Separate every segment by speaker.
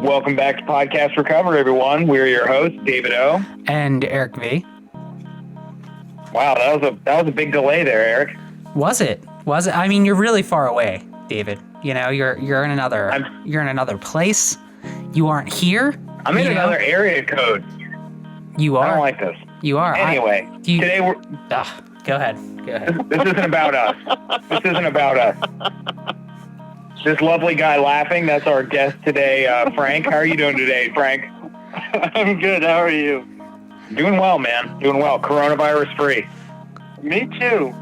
Speaker 1: Welcome back to Podcast Recovery, everyone. We're your hosts, David O.
Speaker 2: And Eric V.
Speaker 1: Wow, that was a big delay there, Eric.
Speaker 2: Was it? I mean, you're really far away, David. You know, you're in another place. You aren't here.
Speaker 1: I'm in another area code.
Speaker 2: You are.
Speaker 1: I don't like this.
Speaker 2: You are.
Speaker 1: Anyway, today we're.
Speaker 2: Go ahead.
Speaker 1: This isn't about us. This lovely guy laughing, that's our guest today, Frank. How are you doing today, Frank?
Speaker 3: I'm good. How are you?
Speaker 1: Doing well, man. Doing well. Coronavirus free.
Speaker 3: Me too.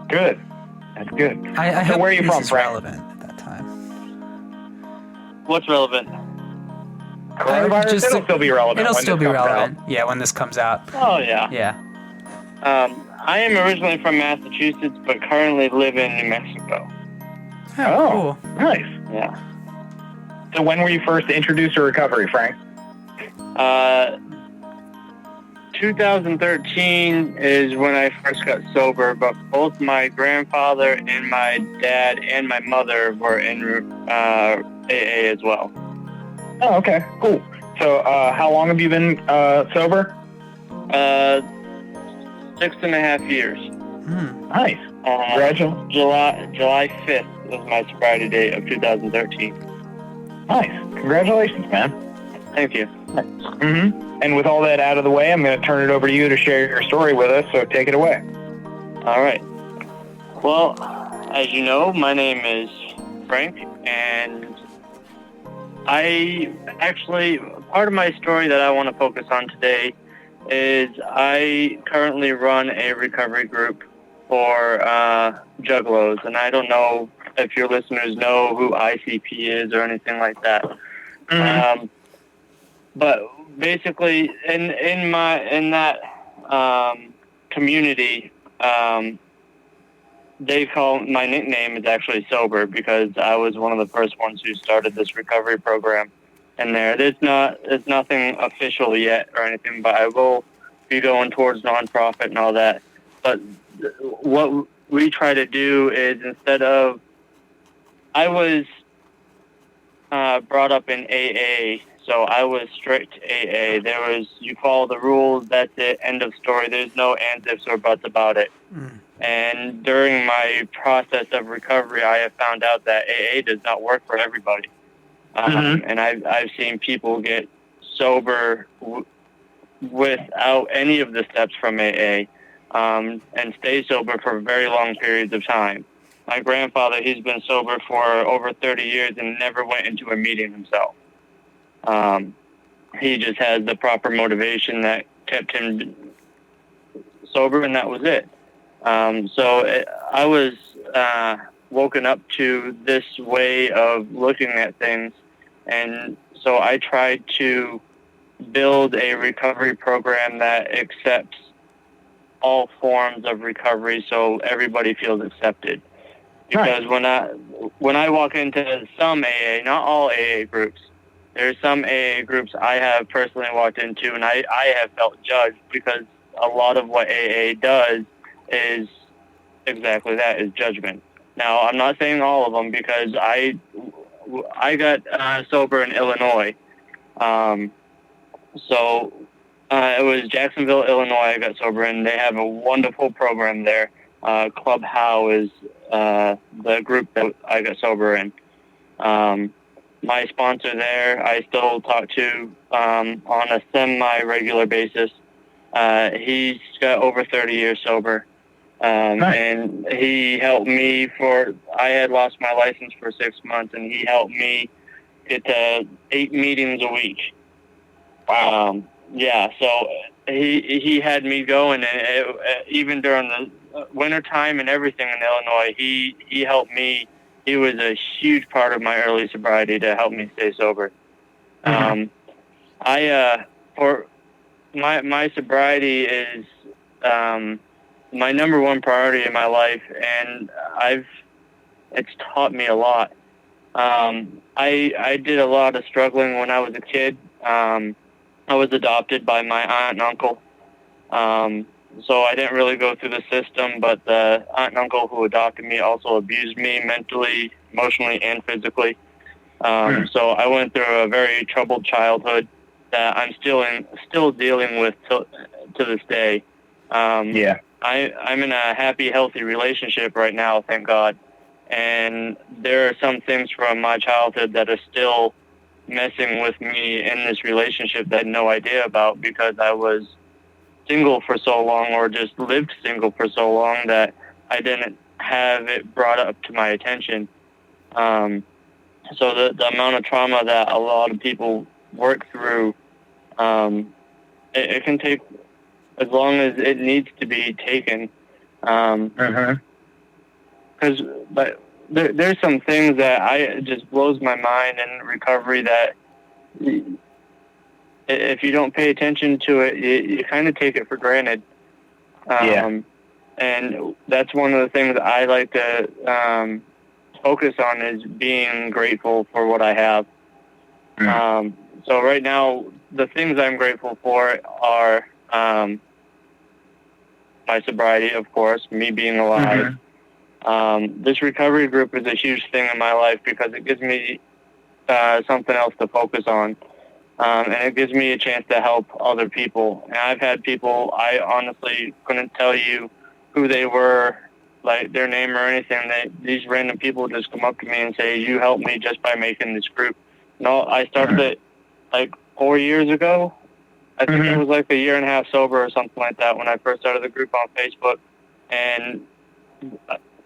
Speaker 1: Good. That's good.
Speaker 2: I
Speaker 1: so
Speaker 2: hope
Speaker 1: where are you
Speaker 2: this
Speaker 1: from,
Speaker 2: is
Speaker 1: Frank?
Speaker 2: relevant at that time.
Speaker 3: What's relevant?
Speaker 1: Coronavirus? It'll still be relevant.
Speaker 2: It'll
Speaker 1: when
Speaker 2: still
Speaker 1: this
Speaker 2: be
Speaker 1: comes
Speaker 2: relevant.
Speaker 1: out.
Speaker 2: Yeah, when this comes out.
Speaker 3: Oh, yeah.
Speaker 2: Yeah.
Speaker 3: I am originally from Massachusetts, but currently live in New Mexico.
Speaker 1: Oh,
Speaker 2: Cool.
Speaker 1: nice.
Speaker 3: Yeah.
Speaker 1: So when were you first introduced to recovery, Frank?
Speaker 3: 2013 is when I first got sober, but both my grandfather and my dad and my mother were in AA as well.
Speaker 1: Oh, okay. Cool. So how long have you been sober?
Speaker 3: 6.5 years.
Speaker 1: Nice. Congratulations.
Speaker 3: July 5th was my sobriety date of 2013.
Speaker 1: Nice. Congratulations, man.
Speaker 3: Thank you.
Speaker 1: Mm-hmm. And with all that out of the way, I'm going to turn it over to you to share your story with us, so take it away.
Speaker 3: All right. Well, as you know, my name is Frank, and part of my story that I want to focus on today is I currently run a recovery group for juggalos, and I don't know if your listeners know who ICP is or anything like that.
Speaker 1: Mm-hmm.
Speaker 3: But basically, in that community, they call my nickname is actually Sober because I was one of the first ones who started this recovery program. And there's nothing official yet or anything, but I will be going towards nonprofit and all that. But what we try to do is I was brought up in AA, so I was strict AA. You follow the rules, that's it, end of story. There's no ands, ifs, or buts about it. And during my process of recovery, I have found out that AA does not work for everybody. And I've seen people get sober without any of the steps from AA and stay sober for very long periods of time. My grandfather, he's been sober for over 30 years and never went into a meeting himself. He just had the proper motivation that kept him sober, and that was it. I was woken up to this way of looking at things, and so I tried to build a recovery program that accepts all forms of recovery so everybody feels accepted. Because when I walk into some AA, not all AA groups, there's some AA groups I have personally walked into, and I have felt judged because a lot of what AA does is exactly that, is judgment. Now, I'm not saying all of them because I got sober in Illinois. It was Jacksonville, Illinois I got sober in. They have a wonderful program there. Club How is the group that I got sober in. My sponsor there, I still talk to on a semi-regular basis. He's got over 30 years sober.
Speaker 1: Nice.
Speaker 3: And he helped me I had lost my license for 6 months, and he helped me get to 8 meetings a week.
Speaker 1: Wow.
Speaker 3: So he had me going, and even during the winter time and everything in Illinois, he helped me. He was a huge part of my early sobriety to help me stay sober. For my sobriety is my number one priority in my life, and it's taught me a lot. I did a lot of struggling when I was a kid. I was adopted by my aunt and uncle. So I didn't really go through the system, but the aunt and uncle who adopted me also abused me mentally, emotionally, and physically. So I went through a very troubled childhood that I'm still dealing with to this day. I'm in a happy, healthy relationship right now, thank God. And there are some things from my childhood that are still messing with me in this relationship that I had no idea about because I was single for so long, or just lived single for so long, that I didn't have it brought up to my attention. So the amount of trauma that a lot of people work through, it can take as long as it needs to be taken. Because but there's some things that it just blows my mind in recovery that if you don't pay attention to it, you kind of take it for granted. And that's one of the things I like to focus on, is being grateful for what I have. So right now, the things I'm grateful for are my sobriety, of course, me being alive. This recovery group is a huge thing in my life because it gives me something else to focus on. And it gives me a chance to help other people. And I've had people, I honestly couldn't tell you who they were, like their name or anything. These random people just come up to me and say, "You helped me just by making this group." No, I started it like 4 years ago. I think it was like a year and a half sober or something like that when I first started the group on Facebook. And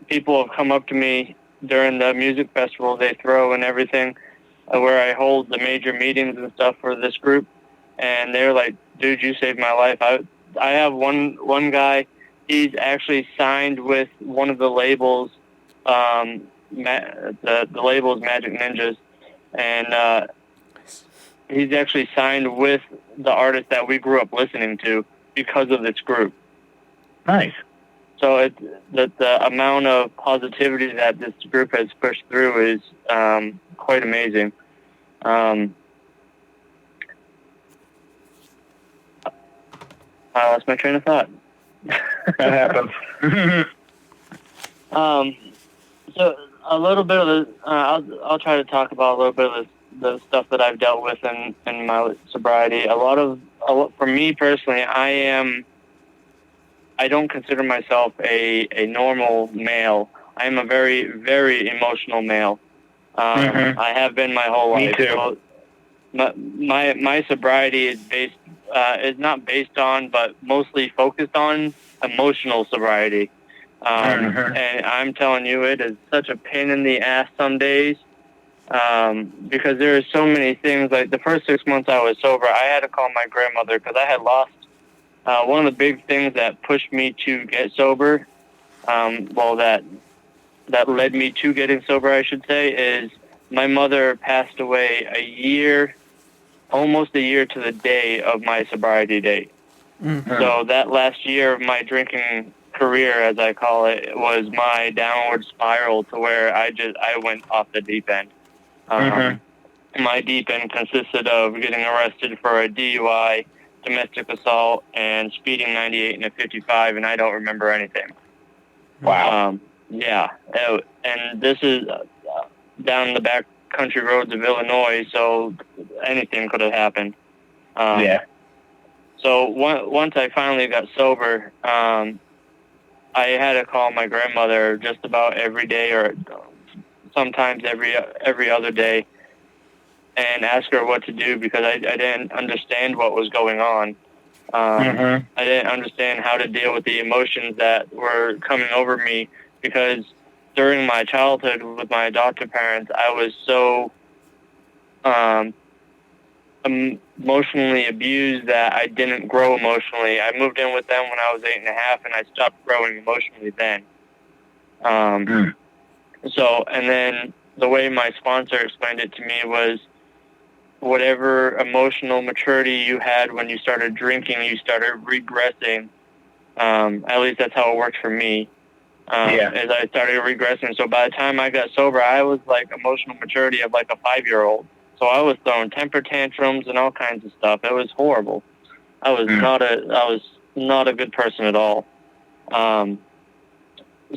Speaker 3: people have come up to me during the music festival they throw and everything, where I hold the major meetings and stuff for this group, and they're like, "Dude, you saved my life." I have one guy, he's actually signed with one of the labels, the label is Magic Ninjas, and he's actually signed with the artist that we grew up listening to because of this group.
Speaker 1: Nice.
Speaker 3: So the amount of positivity that this group has pushed through is quite amazing. I lost my train of thought.
Speaker 1: That happens.
Speaker 3: So a little bit of the, I'll try to talk about a little bit of the stuff that I've dealt with in my sobriety. For me personally, I don't consider myself a normal male. I am a very, very emotional male. I have been my whole life.
Speaker 1: Me too.
Speaker 3: So my sobriety is not based on, but mostly focused on emotional sobriety. And I'm telling you, it is such a pain in the ass some days, because there are so many things. Like the first 6 months I was sober, I had to call my grandmother because I had lost one of the big things that pushed me to get sober. That led me to getting sober, I should say, is my mother passed away almost a year to the day of my sobriety date. So that last year of my drinking career, as I call it, was my downward spiral to where I went off the deep end. My deep end consisted of getting arrested for a DUI, domestic assault, and speeding 98 in a 55, and I don't remember anything.
Speaker 1: Wow.
Speaker 3: And this is down the back country roads of Illinois, so anything could have happened. So once I finally got sober, I had to call my grandmother just about every day, or sometimes every other day, and ask her what to do because I didn't understand what was going on. I didn't understand how to deal with the emotions that were coming over me because during my childhood with my adoptive parents, I was so emotionally abused that I didn't grow emotionally. I moved in with them when I was 8.5, and I stopped growing emotionally then. So, and then the way my sponsor explained it to me was, whatever emotional maturity you had when you started drinking, you started regressing. At least that's how it worked for me. As I started regressing. So by the time I got sober, I was like emotional maturity of like a 5-year-old. So I was throwing temper tantrums and all kinds of stuff. It was horrible. I was not a good person at all.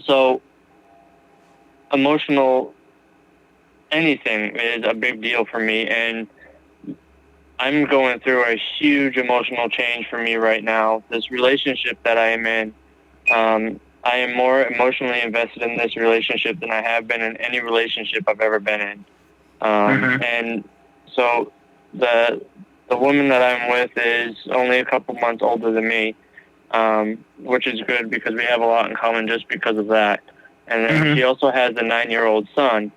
Speaker 3: So emotional anything is a big deal for me, and I'm going through a huge emotional change for me right now. This relationship that I am in, I am more emotionally invested in this relationship than I have been in any relationship I've ever been in. And so the woman that I'm with is only a couple months older than me, which is good because we have a lot in common just because of that. And then she also has a 9-year-old son.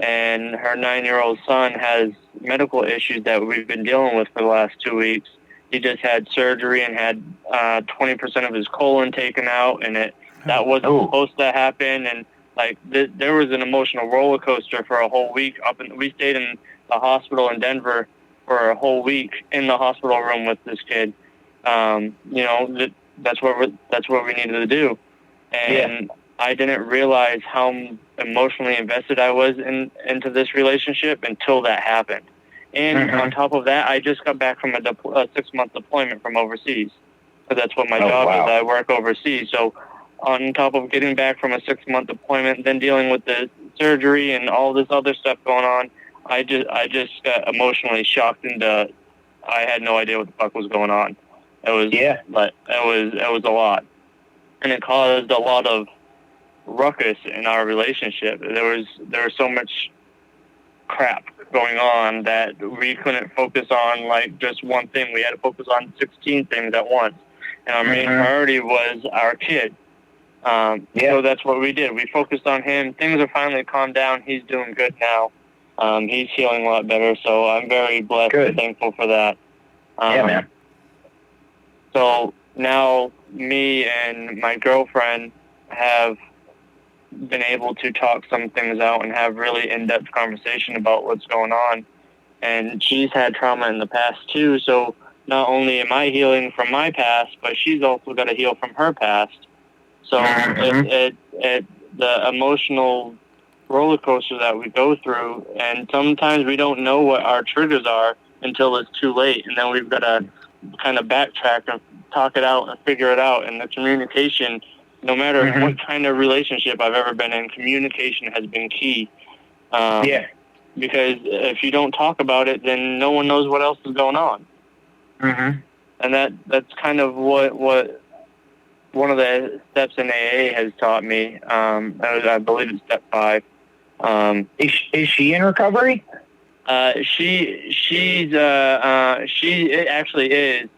Speaker 3: And her 9-year-old son has medical issues that we've been dealing with for the last 2 weeks. He just had surgery and had 20% of his colon taken out, and that wasn't supposed to happen. And like there was an emotional roller coaster for a whole week. We stayed in the hospital in Denver for a whole week in the hospital room with this kid. That's what we needed to do, and I didn't realize how emotionally invested I was into this relationship until that happened. And on top of that, I just got back from a 6-month deployment from overseas. So that's what my job is. I work overseas. So on top of getting back from a 6-month deployment, then dealing with the surgery and all this other stuff going on, I just got emotionally shocked into. I had no idea what the fuck was going on. It was a lot, and it caused a lot of ruckus in our relationship. There was so much crap going on that we couldn't focus on like just one thing. We had to focus on 16 things at once, and our main priority was our kid. So that's what we did. We focused on him. Things are finally calmed down. He's doing good now. He's healing a lot better, so I'm very blessed and thankful for that.
Speaker 1: Man.
Speaker 3: So now me and my girlfriend have been able to talk some things out and have really in-depth conversation about what's going on. And she's had trauma in the past too, so not only am I healing from my past, but she's also got to heal from her past. So the emotional roller coaster that we go through, and sometimes we don't know what our triggers are until it's too late, and then we've got to kind of backtrack and talk it out and figure it out. And the communication, no matter what kind of relationship I've ever been in, communication has been key. Because if you don't talk about it, then no one knows what else is going on. And that's kind of what one of the steps in AA has taught me. I believe it's step 5.
Speaker 1: Is she in recovery?
Speaker 3: She actually is.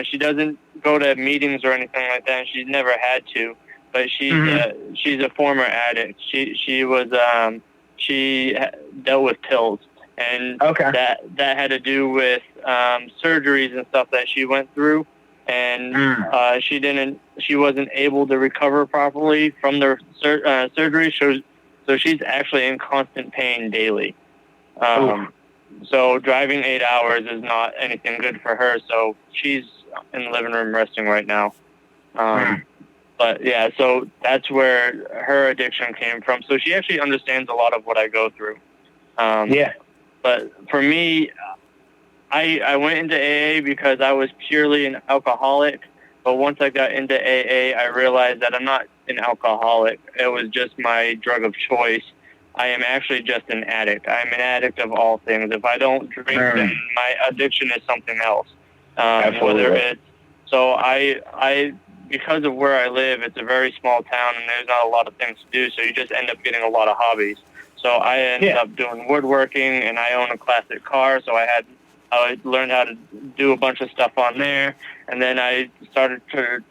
Speaker 3: She doesn't go to meetings or anything like that. She's never had to, but she's a former addict. She dealt with pills, and that had to do with surgeries and stuff that she went through, and she wasn't able to recover properly from the surgery. So she's actually in constant pain daily. So driving 8 hours is not anything good for her. So she's in the living room resting right now. But yeah, so that's where her addiction came from. So she actually understands a lot of what I go through. But for me, I went into AA because I was purely an alcoholic. But once I got into AA, I realized that I'm not an alcoholic. It was just my drug of choice. I am actually just an addict. I'm an addict of all things. If I don't drink, then my addiction is something else. Whether it's I because of where I live, it's a very small town and there's not a lot of things to do. So you just end up getting a lot of hobbies. So I ended up doing woodworking, and I own a classic car. So I learned how to do a bunch of stuff on there, and then I started to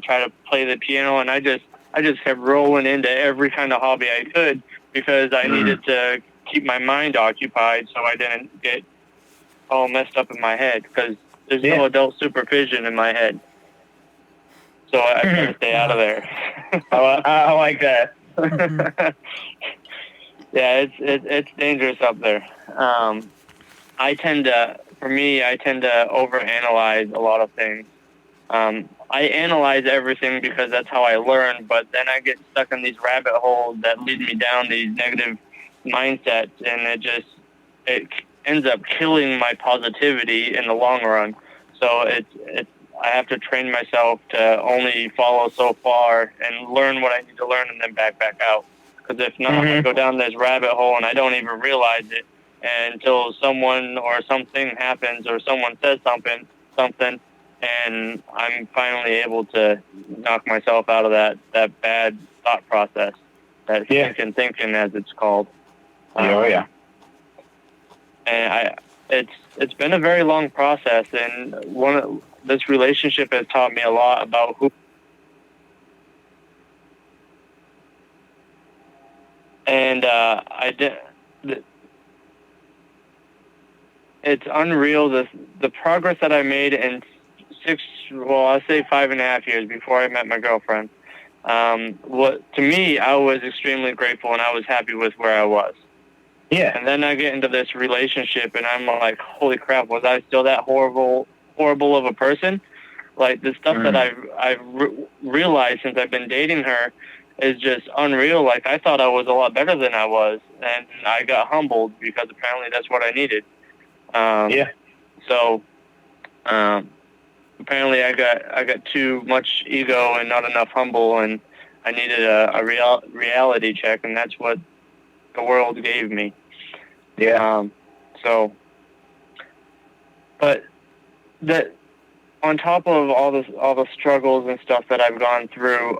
Speaker 3: try to play the piano, and I just kept rolling into every kind of hobby I could because I needed to keep my mind occupied so I didn't get all messed up in my head because there's no adult supervision in my head. So I try to stay out of there.
Speaker 1: I like that.
Speaker 3: Yeah, it's dangerous up there. I tend to overanalyze a lot of things. I analyze everything because that's how I learn, but then I get stuck in these rabbit holes that lead me down these negative mindsets, and it ends up killing my positivity in the long run. So I have to train myself to only follow so far and learn what I need to learn and then back out. Because if not, I go down this rabbit hole and I don't even realize it until someone or something happens or someone says something, and I'm finally able to knock myself out of that bad thought process, that thinking as it's called.
Speaker 1: Yeah.
Speaker 3: And it's been a very long process, and this relationship has taught me a lot about who. And it's unreal the progress that I made in I'll say 5.5 years before I met my girlfriend. To me, I was extremely grateful and I was happy with where I was.
Speaker 1: Yeah.
Speaker 3: And then I get into this relationship and I'm like, holy crap, was I still that horrible of a person? Like, the stuff that I've realized since I've been dating her is just unreal. Like, I thought I was a lot better than I was, and I got humbled because apparently that's what I needed. So, apparently I got too much ego and not enough humble, and I needed a reality check, and that's what the world gave me.
Speaker 1: Yeah.
Speaker 3: But that, on top of all the struggles and stuff that I've gone through,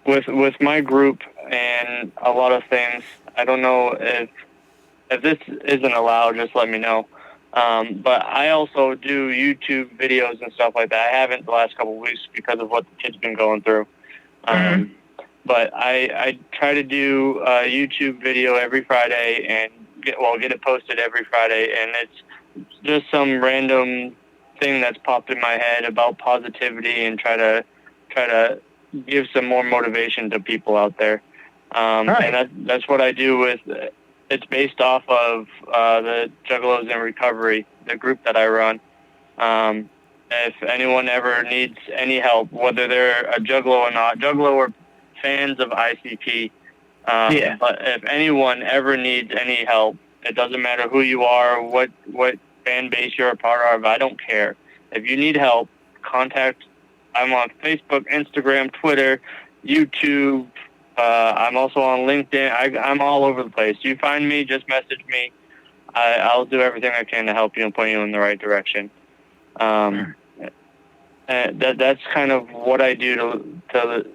Speaker 3: with my group and a lot of things, I don't know if this isn't allowed, just let me know. But I also do YouTube videos and stuff like that. I haven't the last couple of weeks because of what the kid's been going through. But I try to do a YouTube video every Friday and get it posted every Friday, and it's just some random thing that's popped in my head about positivity and try to give some more motivation to people out there. And that's what I do with. It's based off of the Juggalos in Recovery, the group that I run. If anyone ever needs any help, whether they're a Juggalo or not, Juggalo or fans of ICP, but if anyone ever needs any help, it doesn't matter who you are, what fan base you're a part of, I don't care. If you need help, contact. I'm on Facebook, Instagram, Twitter, YouTube. I'm also on LinkedIn. I'm all over the place. You find me, just message me. I'll do everything I can to help you and point you in the right direction. That's kind of what I do to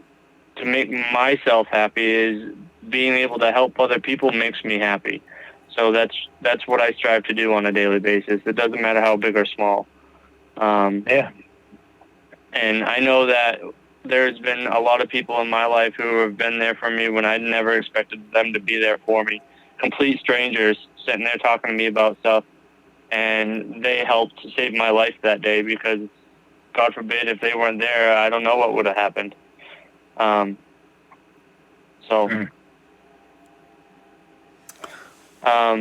Speaker 3: make myself happy. Is being able to help other people makes me happy. So that's what I strive to do on a daily basis. It doesn't matter how big or small. And I know that there's been a lot of people in my life who have been there for me when I never expected them to be there for me. Complete strangers sitting there talking to me about stuff, and they helped save my life that day, because God forbid if they weren't there, I don't know what would have happened.
Speaker 2: Cool.
Speaker 1: All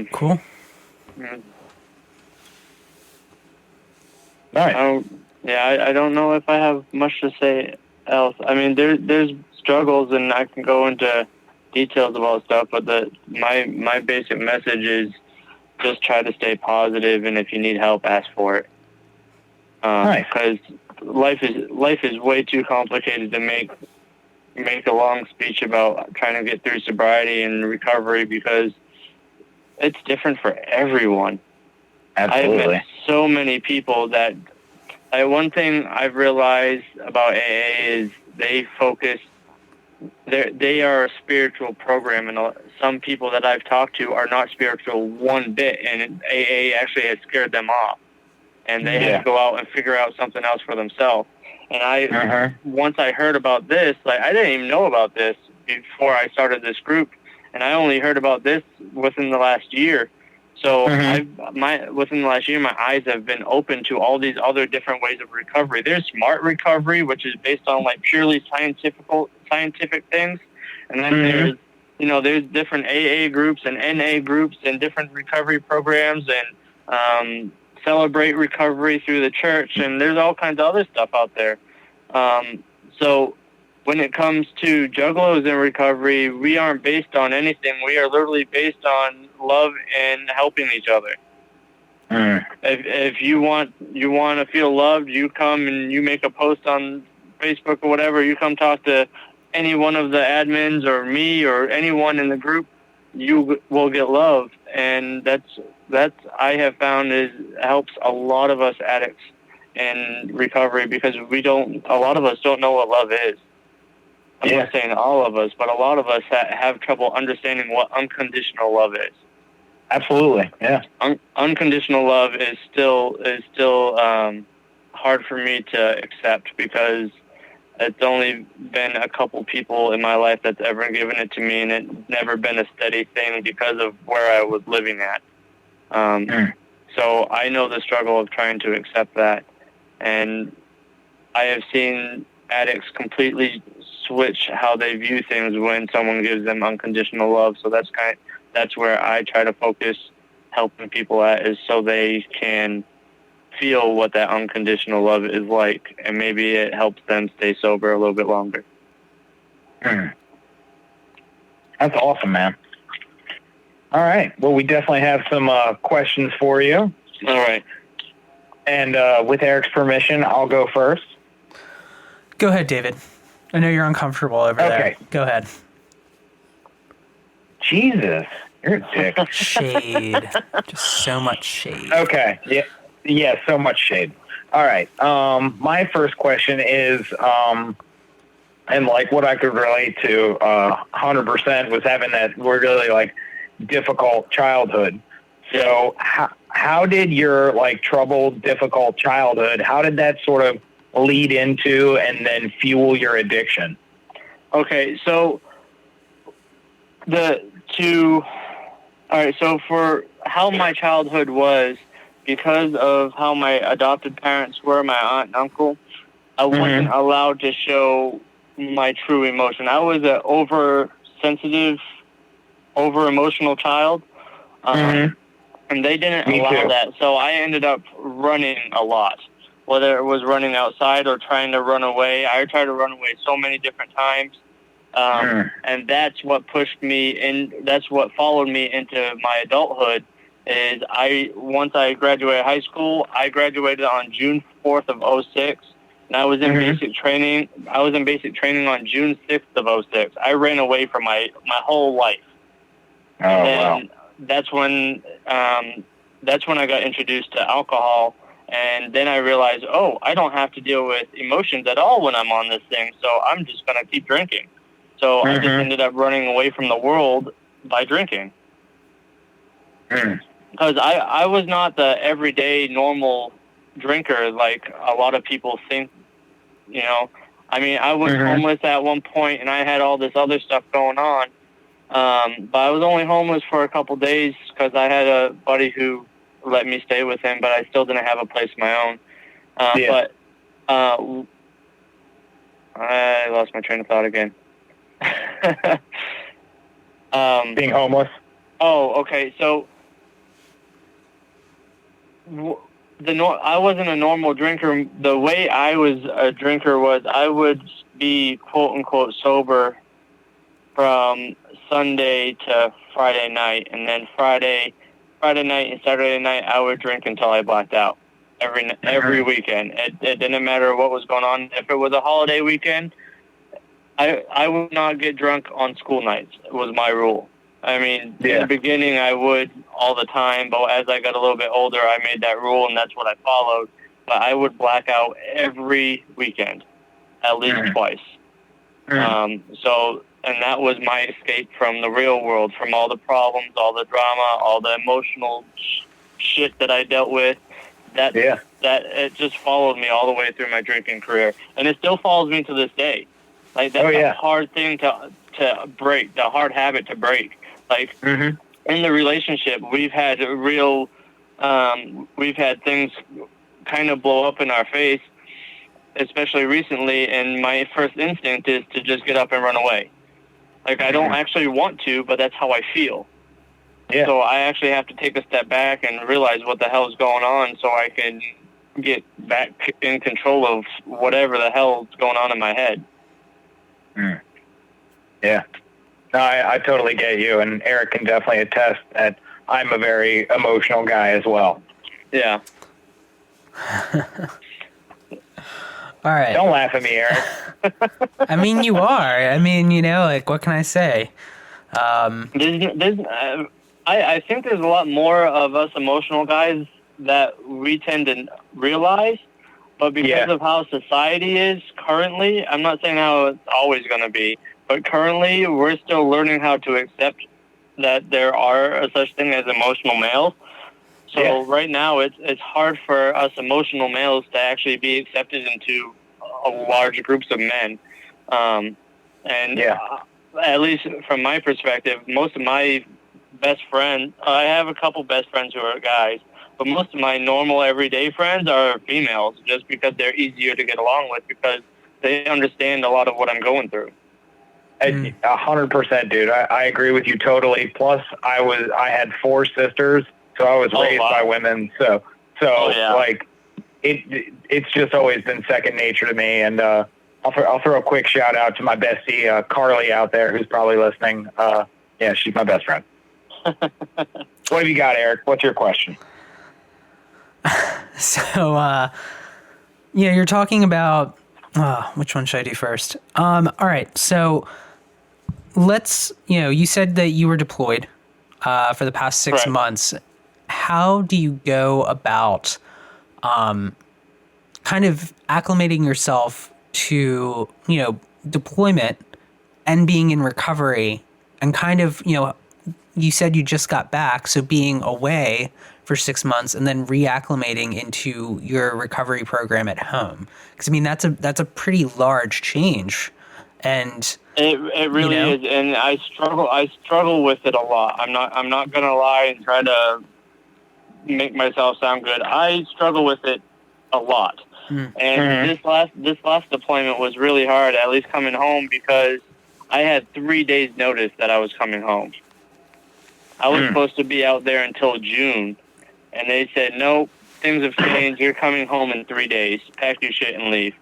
Speaker 1: right.
Speaker 3: I don't know if I have much to say else. I mean, there's struggles, and I can go into details about stuff, but my basic message is just try to stay positive, and if you need help, ask for it. Because life is way too complicated to make a long speech about trying to get through sobriety and recovery, because it's different for everyone.
Speaker 1: Absolutely.
Speaker 3: I've met so many people that. One thing I've realized about AA is they are a spiritual program, and some people that I've talked to are not spiritual one bit, and AA actually has scared them off, and they had to go out and figure out something else for themselves. And once I heard about this, like, I didn't even know about this before I started this group, and I only heard about this within the last year. So within the last year, my eyes have been open to all these other different ways of recovery. There's smart recovery, which is based on like purely scientific things, and then there's different AA groups and NA groups and different recovery programs, and Celebrate Recovery through the church, and there's all kinds of other stuff out there. So when it comes to Juggalos in Recovery, we aren't based on anything. We are literally based on love and helping each other. If you want to feel loved, you come and you make a post on Facebook or whatever. You come talk to any one of the admins or me or anyone in the group, you will get love. And that's I have found helps a lot of us addicts in recovery, because a lot of us don't know what love is. I'm not saying all of us, but a lot of us have trouble understanding what unconditional love is.
Speaker 1: Absolutely, yeah.
Speaker 3: Unconditional love is still hard for me to accept, because it's only been a couple people in my life that's ever given it to me, and it's never been a steady thing because of where I was living at. So I know the struggle of trying to accept that, and I have seen addicts completely switch how they view things when someone gives them unconditional love. So that's where I try to focus helping people at, is so they can feel what that unconditional love is like, and maybe it helps them stay sober a little bit longer.
Speaker 1: That's awesome, man. All right. Well, we definitely have some questions for you.
Speaker 3: All right.
Speaker 1: And with Eric's permission, I'll go first.
Speaker 2: Go ahead, David. I know you're uncomfortable over there. Go ahead.
Speaker 1: Jesus, you're a dick.
Speaker 2: Shade. Just so much shade.
Speaker 1: Okay. Yeah, so much shade. All right. My first question is, and like what I could relate to 100% was having that really like difficult childhood. So how did your like troubled, difficult childhood, how did that sort of lead into and then fuel your addiction?
Speaker 3: Okay, so so for how my childhood was, because of how my adopted parents were, my aunt and uncle, I wasn't allowed to show my true emotion. I was an oversensitive, over-emotional child, and they didn't allow that. So I ended up running a lot, whether it was running outside or trying to run away. I tried to run away so many different times. And that's what pushed me in. That's what followed me into my adulthood. Once I graduated high school, I graduated on June 4th of 2006, and I was in basic training. I was in basic training on June 6th of 2006. I ran away from my whole life.
Speaker 1: Wow.
Speaker 3: That's when I got introduced to alcohol. And then I realized, I don't have to deal with emotions at all when I'm on this thing, so I'm just going to keep drinking. So I just ended up running away from the world by drinking. Because I was not the everyday normal drinker like a lot of people think, I mean, I was homeless at one point, and I had all this other stuff going on. But I was only homeless for a couple days because I had a buddy who let me stay with him, but I still didn't have a place of my own. But I lost my train of thought again.
Speaker 1: Being homeless?
Speaker 3: Oh, okay. So I wasn't a normal drinker. The way I was a drinker was I would be quote-unquote sober from Sunday to Friday night, and then Friday night and Saturday night I would drink until I blacked out every weekend. It didn't matter what was going on. If it was a holiday weekend, I would not get drunk on school nights. It was my rule. I mean, in the beginning I would all the time, but as I got a little bit older, I made that rule, and that's what I followed. But I would black out every weekend, at least twice. And that was my escape from the real world, from all the problems, all the drama, all the emotional shit that I dealt with. That it just followed me all the way through my drinking career, and it still follows me to this day. Like that's a hard thing to break, the hard habit to break. Like in the relationship, we've had things kind of blow up in our face, especially recently. And my first instinct is to just get up and run away. Like I don't actually want to, but that's how I feel. Yeah. So I actually have to take a step back and realize what the hell is going on, so I can get back in control of whatever the hell is going on in my head.
Speaker 1: Yeah. No, I totally get you, and Eric can definitely attest that I'm a very emotional guy as well.
Speaker 3: Yeah.
Speaker 2: All right.
Speaker 1: Don't laugh at me, Eric.
Speaker 2: I mean, you are. I mean, like, what can I say?
Speaker 3: I think there's a lot more of us emotional guys that we tend to realize, but because of how society is currently, I'm not saying how it's always going to be, but currently we're still learning how to accept that there are a such thing as emotional males. So right now it's hard for us emotional males to actually be accepted into large groups of men. At least from my perspective, most of my best friends, I have a couple best friends who are guys, but most of my normal everyday friends are females just because they're easier to get along with because they understand a lot of what I'm going through.
Speaker 1: 100%, dude. I agree with you totally. Plus, I had 4 sisters, so I was raised by women. So like, it's just always been second nature to me. And I'll throw a quick shout out to my bestie Carly out there, who's probably listening. Yeah, she's my best friend. What have you got, Eric? What's your question?
Speaker 2: So, you're talking about which one should I do first? All right, so. Let's, you said that you were deployed for the past 6 months. How do you go about kind of acclimating yourself to, deployment and being in recovery and kind of, you said you just got back, so being away for 6 months and then reacclimating into your recovery program at home? Because, I mean, that's a pretty large change. And
Speaker 3: it really is, and I struggle with it a lot. I'm not gonna lie and try to make myself sound good. I struggle with it a lot. And this last deployment was really hard, at least coming home, because I had 3 days notice that I was coming home. I was supposed to be out there until June, and they said, nope, things have changed, you're coming home in 3 days, pack your shit and leave.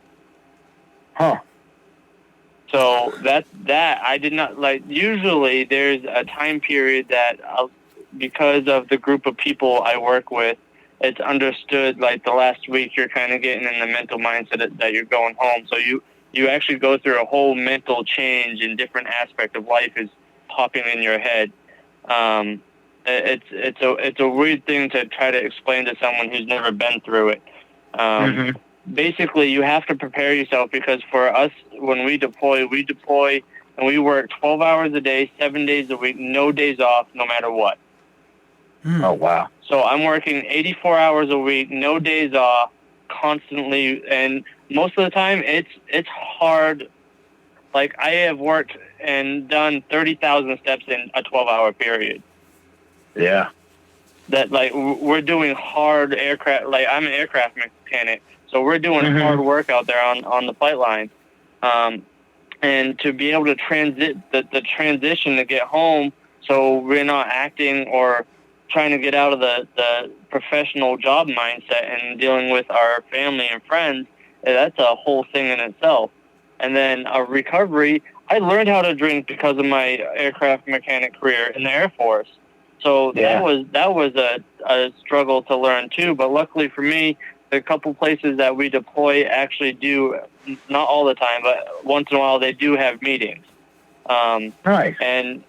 Speaker 3: So that I did not like. Usually there's a time period that because of the group of people I work with, it's understood like the last week you're kind of getting in the mental mindset that you're going home. So you actually go through a whole mental change in different aspect of life is popping in your head. It's a weird thing to try to explain to someone who's never been through it. Basically, you have to prepare yourself because for us, when we deploy and we work 12 hours a day, 7 days a week, no days off, no matter what.
Speaker 1: Oh, wow.
Speaker 3: So I'm working 84 hours a week, no days off, constantly, and most of the time it's hard. Like, I have worked and done 30,000 steps in a 12-hour period.
Speaker 1: Yeah.
Speaker 3: That, like, we're doing hard aircraft, like, I'm an aircraft mechanic, so we're doing hard work out there on the flight line. And to be able to the transition to get home so we're not acting or trying to get out of the professional job mindset and dealing with our family and friends, that's a whole thing in itself. And then a recovery, I learned how to drink because of my aircraft mechanic career in the Air Force. So that was a struggle to learn too. But luckily for me, the couple places that we deploy actually do, not all the time, but once in a while they do have meetings.
Speaker 1: Nice.
Speaker 3: And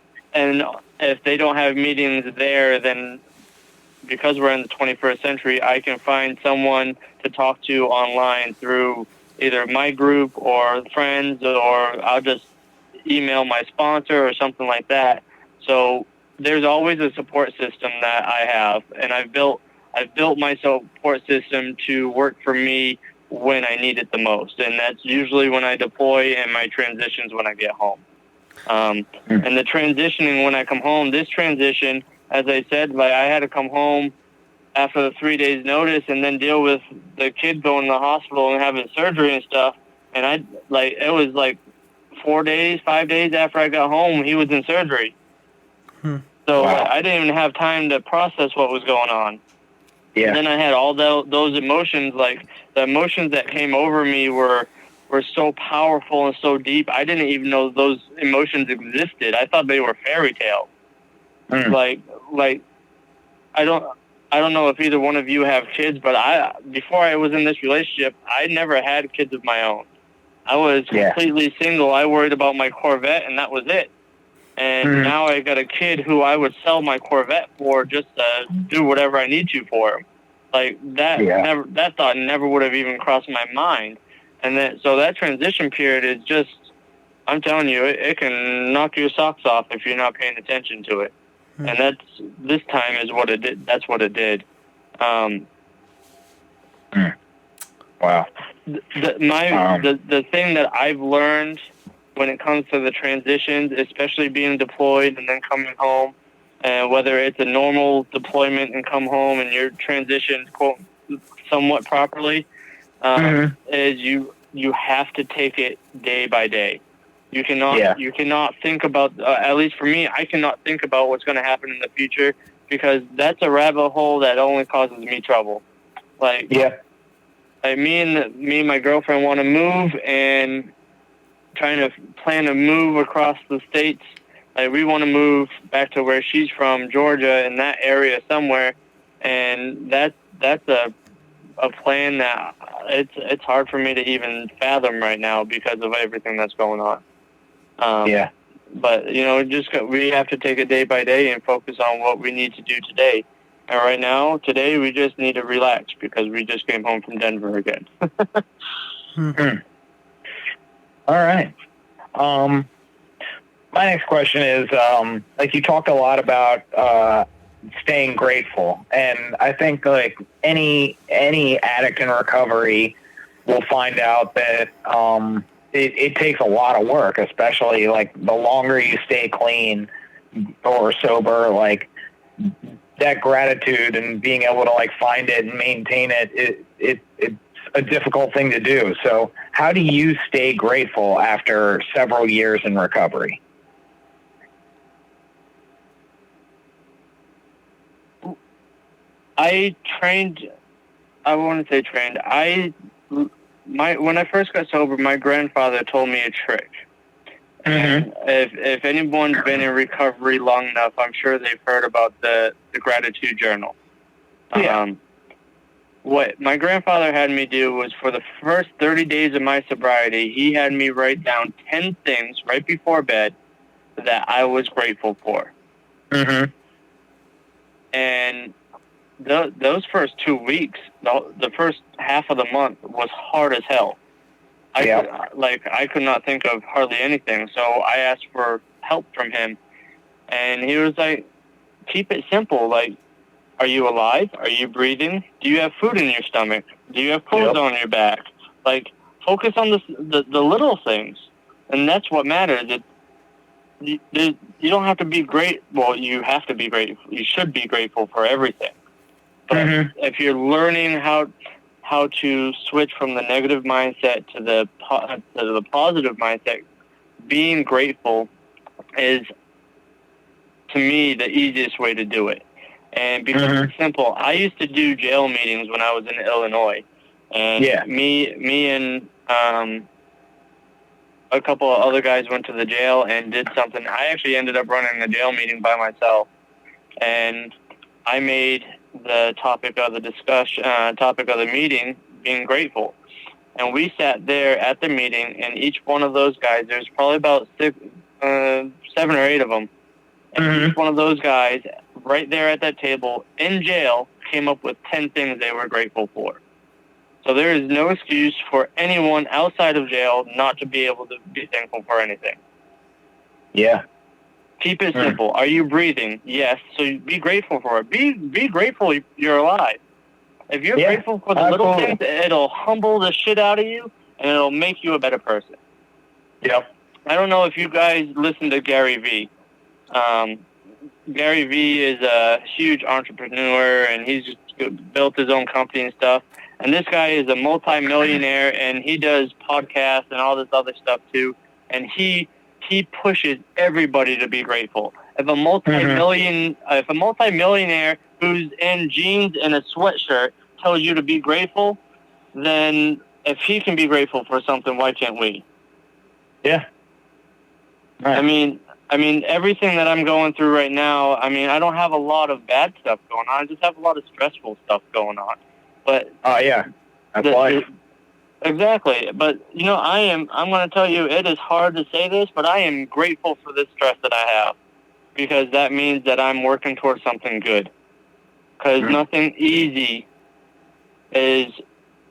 Speaker 3: if they don't have meetings there, then because we're in the 21st century, I can find someone to talk to online through either my group or friends, or I'll just email my sponsor or something like that. So there's always a support system that I have, and I've built my support system to work for me when I need it the most, and that's usually when I deploy and my transitions when I get home. And the transitioning when I come home, this transition, as I said, like I had to come home after the 3 days notice and then deal with the kid going to the hospital and having surgery and stuff. And it was like 5 days after I got home, he was in surgery. So I didn't even have time to process what was going on. Yeah. And then I had all those emotions, like the emotions that came over me were so powerful and so deep. I didn't even know those emotions existed. I thought they were fairy tales. Like I don't know if either one of you have kids, but before I was in this relationship, I never had kids of my own. I was completely single. I worried about my Corvette, and that was it. And now I got a kid who I would sell my Corvette for just to do whatever I need to for him. Like that thought never would have even crossed my mind. And so that transition period is just, I'm telling you, it can knock your socks off if you're not paying attention to it. And this time is what it did. That's what it did.
Speaker 1: Wow.
Speaker 3: The thing that I've learned when it comes to the transitions, especially being deployed and then coming home, and whether it's a normal deployment and come home and you're transitioned quote somewhat properly, is you have to take it day by day. You cannot think about, at least for me, I cannot think about what's going to happen in the future, because that's a rabbit hole that only causes me trouble. Like me and my girlfriend want to move and trying to plan to move across the states. Like we want to move back to where she's from, Georgia, in that area somewhere, and that's a plan that it's hard for me to even fathom right now because of everything that's going on. But we have to take it day by day and focus on what we need to do today. And right now, today, we just need to relax because we just came home from Denver again.
Speaker 1: All right. My next question is, like you talked a lot about staying grateful, and I think like any addict in recovery will find out that it takes a lot of work, especially like the longer you stay clean or sober, like that gratitude and being able to like find it and maintain it's a difficult thing to do. So how do you stay grateful after several years in recovery? When I first got sober, my grandfather told me a trick. And if anyone's been in recovery long enough, I'm sure they've heard about the gratitude journal. What my grandfather had me do was, for the first 30 days of my sobriety, he had me write down 10 things right before bed that I was grateful for. And those first 2 weeks, the first half of the month was hard as hell. I could not think of hardly anything. So I asked for help from him, and he was like, keep it simple. Like, are you alive? Are you breathing? Do you have food in your stomach? Do you have clothes on your back? Like, focus on the little things. And that's what matters. You don't have to be great. Well, you have to be great. You should be grateful for everything. But if you're learning how to switch from the negative mindset to the positive mindset, being grateful is, to me, the easiest way to do it. And because it's simple, I used to do jail meetings when I was in Illinois, and me and a couple of other guys went to the jail and did something. I actually ended up running the jail meeting by myself, and I made the topic of the meeting being grateful. And we sat there at the meeting, and each one of those guys, there's probably about 7 or 8 of them, and each one of those guys right there at that table in jail came up with 10 things they were grateful for. So there is no excuse for anyone outside of jail not to be able to be thankful for anything. Keep it simple. Are you breathing? Yes. So be grateful for it. Be grateful you're alive. If you're grateful for the little things, it'll humble the shit out of you, and it'll make you a better person. I don't know if you guys listen to Gary Vee. Gary Vee is a huge entrepreneur, and he's just built his own company and stuff. And this guy is a multi-millionaire, and he does podcasts and all this other stuff too. And he pushes everybody to be grateful. If a multi-millionaire who's in jeans and a sweatshirt tells you to be grateful, then if he can be grateful for something, why can't we? I mean,
Speaker 3: I mean, everything that I'm going through right now, I mean, I don't have a lot of bad stuff going on. I just have a lot of stressful stuff going on. But
Speaker 1: Oh, yeah. That's life.
Speaker 3: exactly. But, you know, I'm going to tell you, it is hard to say this, but I am grateful for the stress that I have, because that means that I'm working towards something good. Because nothing easy is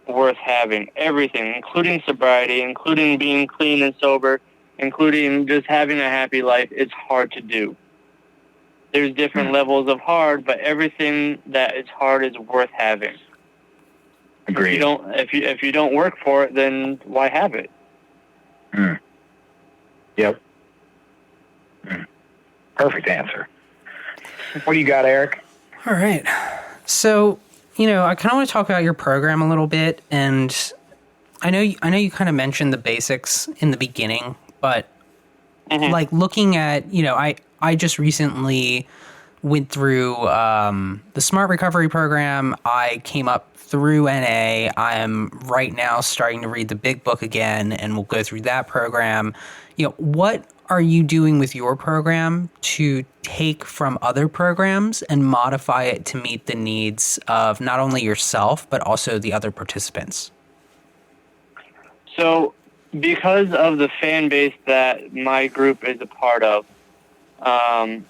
Speaker 3: worth having. Everything, including sobriety, including being clean and sober, including just having a happy life, is hard to do. There's different levels of hard, but everything that is hard is worth having.
Speaker 1: Agreed.
Speaker 3: If you don't work for it, then why have it?
Speaker 1: Yep. Perfect answer. What do you got, Eric?
Speaker 2: All right. So, you know, I kind of want to talk about your program a little bit, and I know you kind of mentioned the basics in the beginning, but like looking at, you know, I just recently went through the Smart Recovery program. I came up through NA. I am right now starting to read the Big Book again, and we'll go through that program. You know, what are you doing with your program to take from other programs and modify it to meet the needs of not only yourself, but also the other participants?
Speaker 3: So, because of the fan base that my group is a part of, I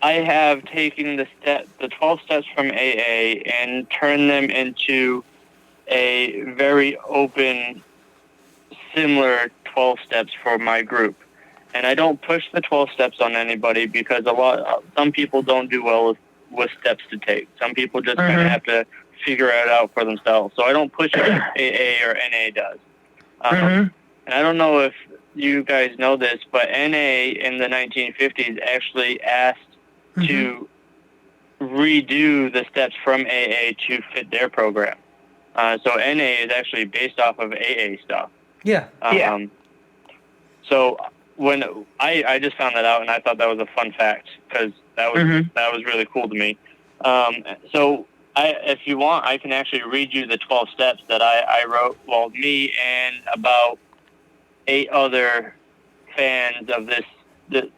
Speaker 3: have taken the 12 steps from AA and turned them into a very open, similar 12 steps for my group. And I don't push the 12 steps on anybody, because some people don't do well with steps to take. Some people just kind of have to figure it out for themselves. So I don't push it like AA or NA does. And I don't know if you guys know this, but NA in the 1950s actually asked to redo the steps from AA to fit their program. So NA is actually based off of AA stuff.
Speaker 2: Yeah.
Speaker 3: So when I just found that out, and I thought that was a fun fact, because that was really cool to me. So if you want, I can actually read you the 12 steps that I wrote. Well, me and about 8 other fans of this, the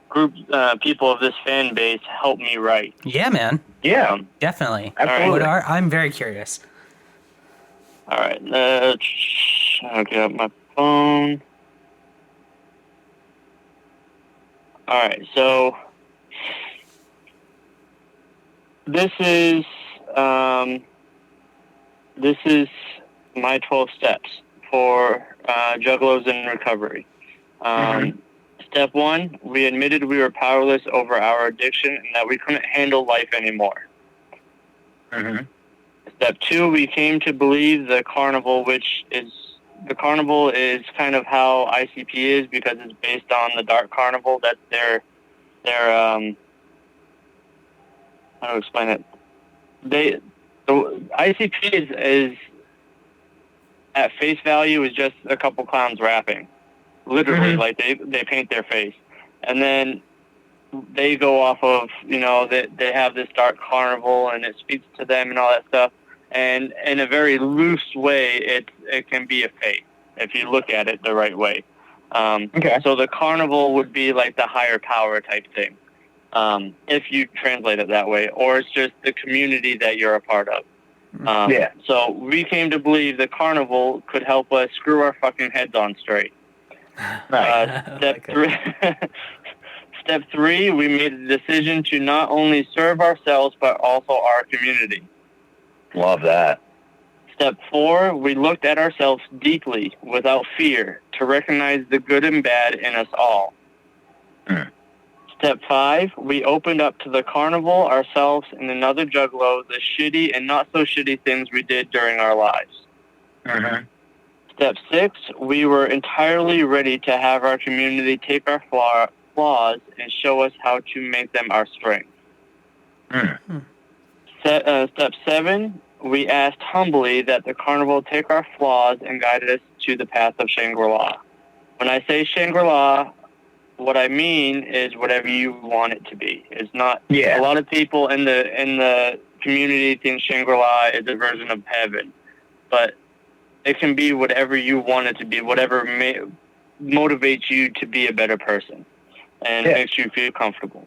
Speaker 3: group, people of this fan base helped me write.
Speaker 2: Yeah, man.
Speaker 1: Yeah,
Speaker 2: definitely.
Speaker 1: Absolutely.
Speaker 2: I'm very curious.
Speaker 3: All right. I'll get up my phone. All right. So this is my 12 steps for juggalos in recovery. Step 1, we admitted we were powerless over our addiction and that we couldn't handle life anymore. Step 2, we came to believe the carnival is kind of how ICP is, because it's based on the dark carnival. That's their how to explain it. The ICP is at face value is just a couple clowns rapping. Literally, like they paint their face, and then they go off of, you know, they have this dark carnival and it speaks to them and all that stuff. And in a very loose way, it can be a faith if you look at it the right way. So the carnival would be like the higher power type thing, if you translate it that way, or it's just the community that you're a part of. So we came to believe the carnival could help us screw our fucking heads on straight. Step 3, we made the decision to not only serve ourselves, but also our community.
Speaker 1: Love that.
Speaker 3: Step 4, we looked at ourselves deeply, without fear, to recognize the good and bad in us all. Step 5, we opened up to the carnival, ourselves, and another juggalo the shitty and not so shitty things we did during our lives. Step 6, we were entirely ready to have our community take our flaws and show us how to make them our strength. Step 7, we asked humbly that the carnival take our flaws and guide us to the path of Shangri-La. When I say Shangri-La, what I mean is whatever you want it to be. It's not. A lot of people in the community think Shangri-La is a version of heaven, but it can be whatever you want it to be, whatever motivates you to be a better person. and
Speaker 1: Yeah.
Speaker 3: makes you feel comfortable.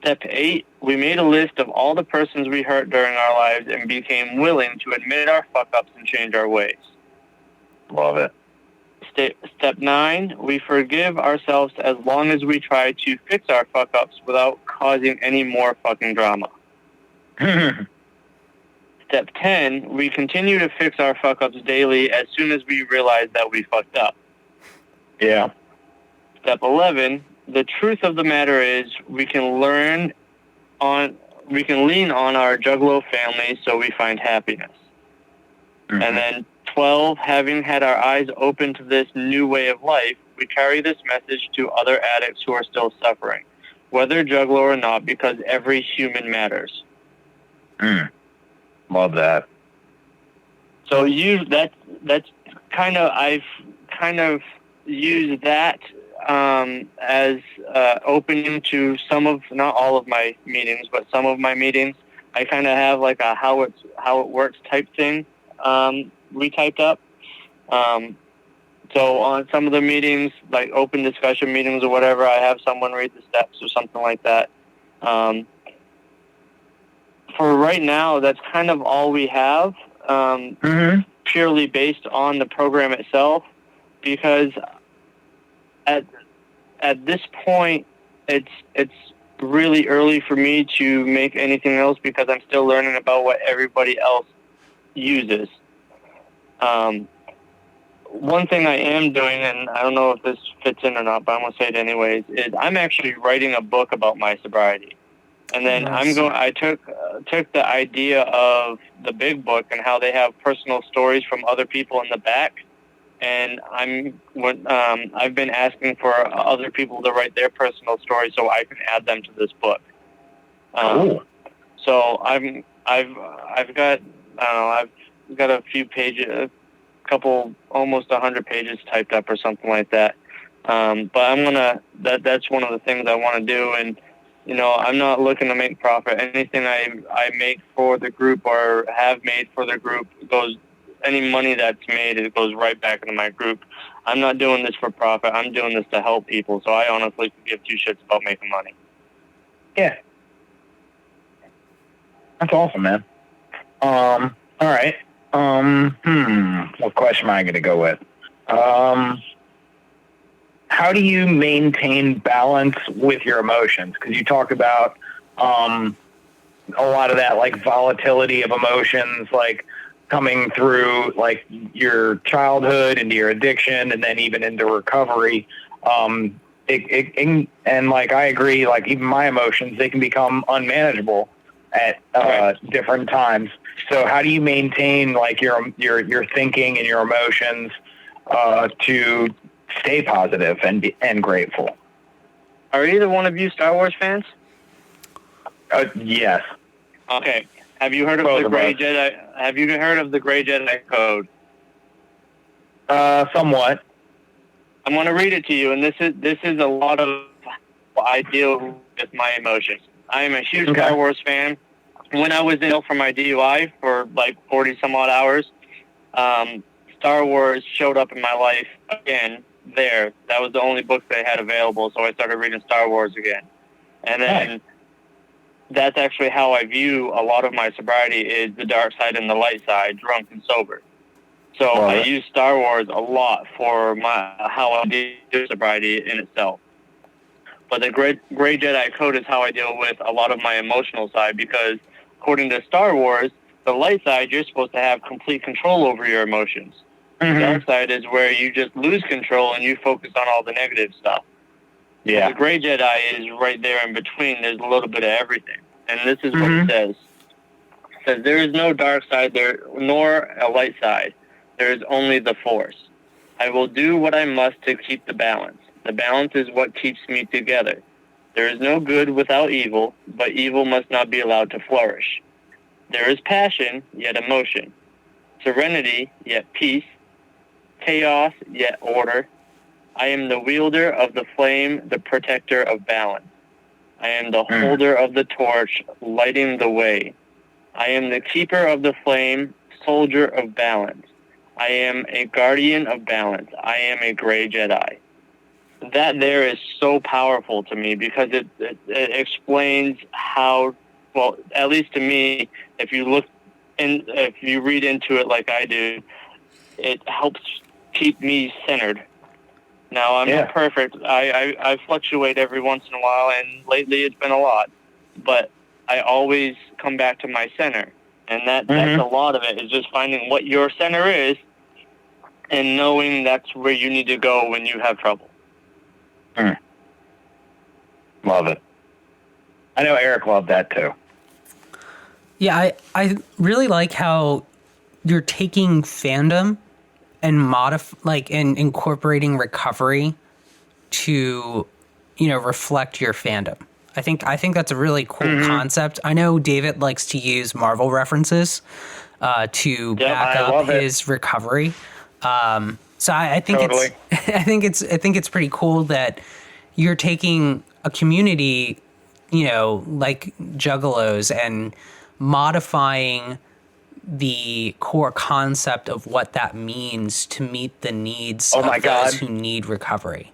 Speaker 3: Step 8, we made a list of all the persons we hurt during our lives and became willing to admit our fuck-ups and change our ways.
Speaker 1: Love it.
Speaker 3: Step 9, we forgive ourselves as long as we try to fix our fuck-ups without causing any more fucking drama. Step 10, we continue to fix our fuck-ups daily as soon as we realize that we fucked up.
Speaker 1: Yeah.
Speaker 3: Step 11, the truth of the matter is we can lean on our Juggalo family so we find happiness.
Speaker 1: Mm-hmm.
Speaker 3: And then 12, having had our eyes open to this new way of life, we carry this message to other addicts who are still suffering, whether Juggalo or not, because every human matters.
Speaker 1: Love that.
Speaker 3: So that's kind of, I've kind of used that as opening to some of, not all of my meetings, but some of my meetings. I kind of have like a how it works type thing we typed up. So on some of the meetings, like open discussion meetings or whatever, I have someone read the steps or something like that. For right now, that's kind of all we have, purely based on the program itself, because at this point, it's really early for me to make anything else because I'm still learning about what everybody else uses. One thing I am doing, and I don't know if this fits in or not, but I'm going to say it anyways, is I'm actually writing a book about my sobriety. And then
Speaker 2: Nice.
Speaker 3: I took the idea of the big book and how they have personal stories from other people in the back, and I've been asking for other people to write their personal stories so I can add them to this book.
Speaker 1: Cool.
Speaker 3: So I've got a few pages, almost 100 pages typed up or something like that. But that's one of the things I want to do. And, you know, I'm not looking to make profit. Anything I make for the group or have made for the group any money that's made, it goes right back into my group. I'm not doing this for profit. I'm doing this to help people. So I honestly could give two shits about making money.
Speaker 1: Yeah. That's awesome, man. All right. What question am I going to go with? How do you maintain balance with your emotions? Because you talk about a lot of that, like volatility of emotions, like coming through like your childhood into your addiction and then even into recovery. And like I agree, like even my emotions, they can become unmanageable at different times. So how do you maintain like your thinking and your emotions to stay positive and grateful?
Speaker 3: Are either one of you Star Wars fans?
Speaker 1: Yes.
Speaker 3: Okay. Have you heard of the Gray Jedi? Have you heard of the Gray Jedi Code?
Speaker 1: Somewhat.
Speaker 3: I'm going to read it to you, and this is a lot of how I deal with my emotions. I am a huge Star Wars fan. When I was ill for my DUI for like 40 some odd hours, Star Wars showed up in my life again there. That was the only book they had available, so I started reading Star Wars again. And then that's actually how I view a lot of my sobriety, is the dark side and the light side, drunk and sober. So I use Star Wars a lot for how I do sobriety in itself. But the Gray Jedi Code is how I deal with a lot of my emotional side, because according to Star Wars, the light side, you're supposed to have complete control over your emotions. The dark side is where you just lose control and you focus on all the negative stuff.
Speaker 1: Yeah.
Speaker 3: The Gray Jedi is right there in between. There's a little bit of everything. And this is what it says. It says, there is no dark side there, nor a light side. There is only the Force. I will do what I must to keep the balance. The balance is what keeps me together. There is no good without evil, but evil must not be allowed to flourish. There is passion, yet emotion. Serenity, yet peace. Chaos, yet order. I am the wielder of the flame, the protector of balance. I am the holder of the torch, lighting the way. I am the keeper of the flame, soldier of balance. I am a guardian of balance. I am a Gray Jedi. that there is so powerful to me because it explains how, well, at least to me, if you read into it like I do, it helps keep me centered. Now, I'm not perfect. I fluctuate every once in a while, and lately it's been a lot. But I always come back to my center. And that's a lot of it, is just finding what your center is and knowing that's where you need to go when you have trouble.
Speaker 1: Love it. I know Eric loved that too.
Speaker 2: Yeah, I really like how you're taking fandom and and incorporating recovery to, reflect your fandom. I think that's a really cool concept. I know David likes to use Marvel references to back up his recovery. So I think I think it's pretty cool that you're taking a community, like Juggalos, and modifying the core concept of what that means to meet the needs of those who need recovery.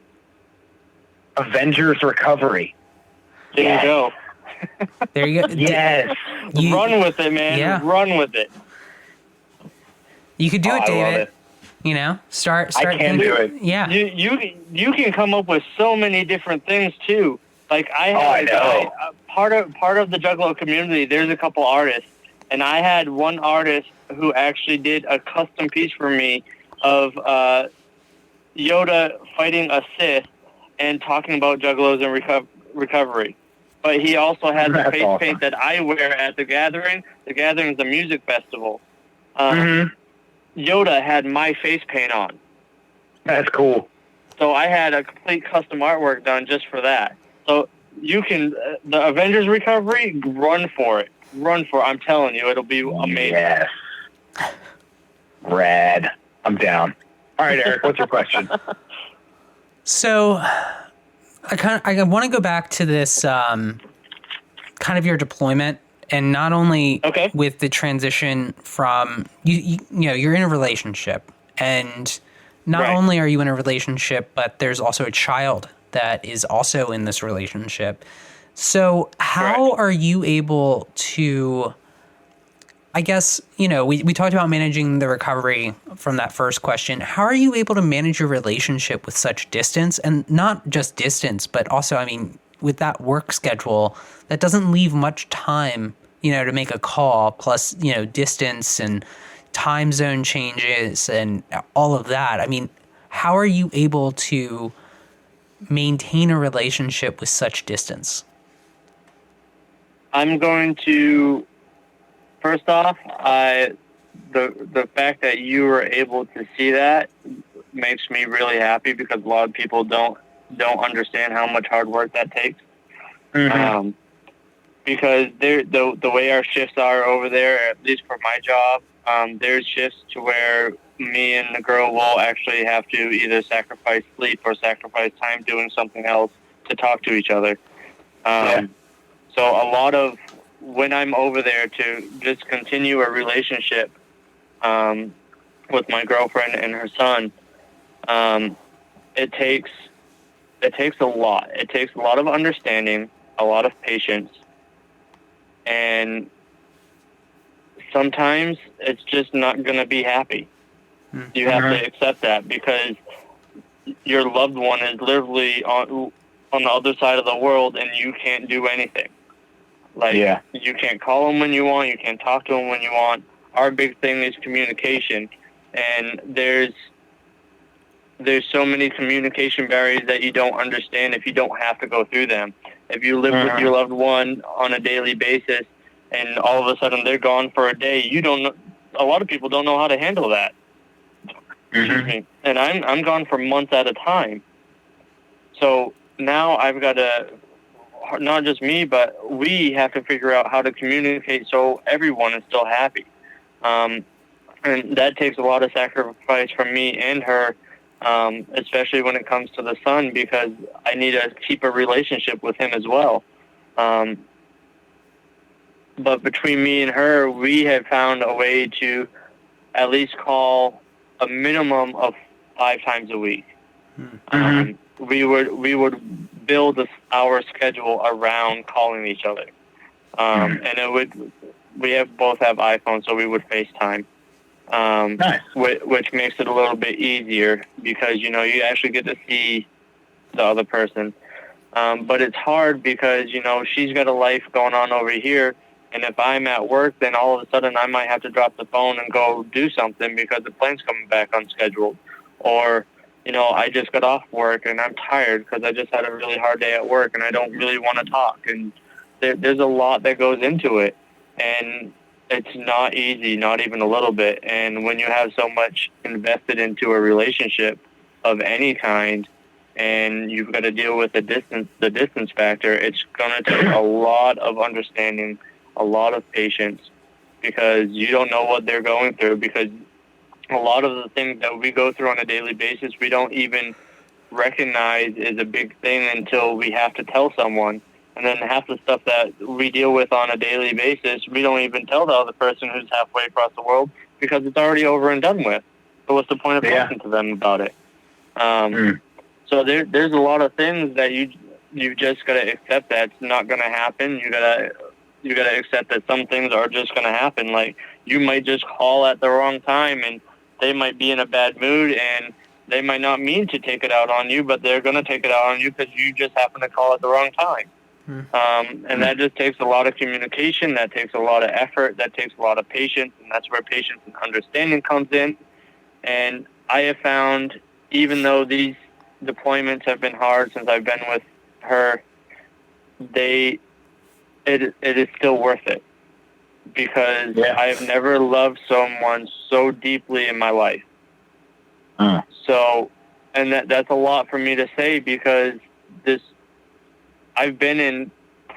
Speaker 1: Avengers Recovery.
Speaker 3: There you go.
Speaker 2: There you go.
Speaker 1: Yes.
Speaker 3: Run with it, man. Yeah. Run with it.
Speaker 2: You could do it, David.
Speaker 1: I love it.
Speaker 2: Start.
Speaker 1: I can do it.
Speaker 2: Yeah.
Speaker 3: You can come up with so many different things too. Like I had part of the Juggalo community. There's a couple artists, and I had one artist who actually did a custom piece for me of Yoda fighting a Sith and talking about Juggalos and recovery. But he also had the face paint that I wear at the Gathering. The Gathering is a music festival. Yoda had my face paint on.
Speaker 1: That's cool.
Speaker 3: So I had a complete custom artwork done just for that. So you can, the Avengers Recovery, run for it. Run for it. I'm telling you, it'll be amazing.
Speaker 1: Yes. Rad. I'm down. All right, Eric, what's your question?
Speaker 2: So I want to go back to this kind of your deployment, and not only with the transition from you're in a relationship, and not only are you in a relationship, but there's also a child that is also in this relationship. So how are you able to, I guess, we talked about managing the recovery from that first question. How are you able to manage your relationship with such distance, and not just distance, but also, with that work schedule, that doesn't leave much time, to make a call, plus, distance and time zone changes and all of that. How are you able to maintain a relationship with such distance?
Speaker 3: I'm going to, first off, the fact that you were able to see that makes me really happy, because a lot of people don't understand how much hard work that takes. Because the way our shifts are over there, at least for my job, there's shifts to where me and the girl will actually have to either sacrifice sleep or sacrifice time doing something else to talk to each other. So a lot of when I'm over there to just continue a relationship with my girlfriend and her son, it takes a lot. It takes a lot of understanding, a lot of patience, and sometimes it's just not going to be happy. You have to accept that, because your loved one is literally on the other side of the world, and you can't do anything. You can't call them when you want. You can't talk to them when you want. Our big thing is communication, and there's so many communication barriers that you don't understand if you don't have to go through them. If you live with your loved one on a daily basis, and all of a sudden they're gone for a day, you don't know. A lot of people don't know how to handle that. Excuse me. And I'm gone for months at a time. So now I've got to, not just me, but we have to figure out how to communicate so everyone is still happy. And that takes a lot of sacrifice from me and her, especially when it comes to the son, because I need to keep a relationship with him as well. But between me and her, we have found a way to at least call a minimum of 5 times a week. we would build our schedule around calling each other. And both have iPhones, so we would FaceTime.
Speaker 1: Nice.
Speaker 3: Which makes it a little bit easier because, you actually get to see the other person. But it's hard because, she's got a life going on over here. And if I'm at work, then all of a sudden I might have to drop the phone and go do something because the plane's coming back unscheduled. Or, I just got off work and I'm tired because I just had a really hard day at work and I don't really want to talk. And there's a lot that goes into it. And it's not easy, not even a little bit. And when you have so much invested into a relationship of any kind, and you've got to deal with the distance factor, it's going to take a lot of understanding, a lot of patience, because you don't know what they're going through. Because a lot of the things that we go through on a daily basis, we don't even recognize is a big thing until we have to tell someone. And then half the stuff that we deal with on a daily basis, we don't even tell the other person who's halfway across the world because it's already over and done with. So what's the point of talking to them about it? So there's a lot of things that you just got to accept that's not going to happen. You gotta accept that some things are just going to happen. Like, you might just call at the wrong time, and they might be in a bad mood, and they might not mean to take it out on you, but they're going to take it out on you because you just happen to call at the wrong time. And that just takes a lot of communication. That takes a lot of effort. That takes a lot of patience, and that's where patience and understanding comes in. And I have found, even though these deployments have been hard since I've been with her, it is still worth it, because I have never loved someone so deeply in my life. So, and that's a lot for me to say, because I've been in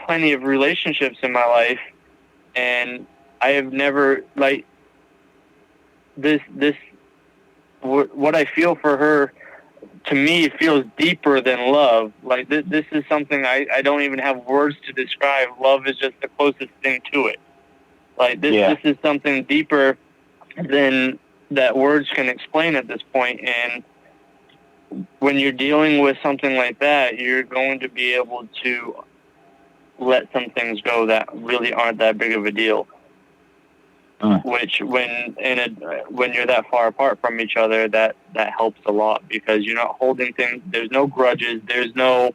Speaker 3: plenty of relationships in my life, and I have never, like, what I feel for her, to me, feels deeper than love. Like, this is something I don't even have words to describe. Love is just the closest thing to it. Like, this is something deeper than that words can explain at this point. And when you're dealing with something like that, you're going to be able to let some things go that really aren't that big of a deal. Which, when you're that far apart from each other, that helps a lot, because you're not holding things. There's no grudges. There's no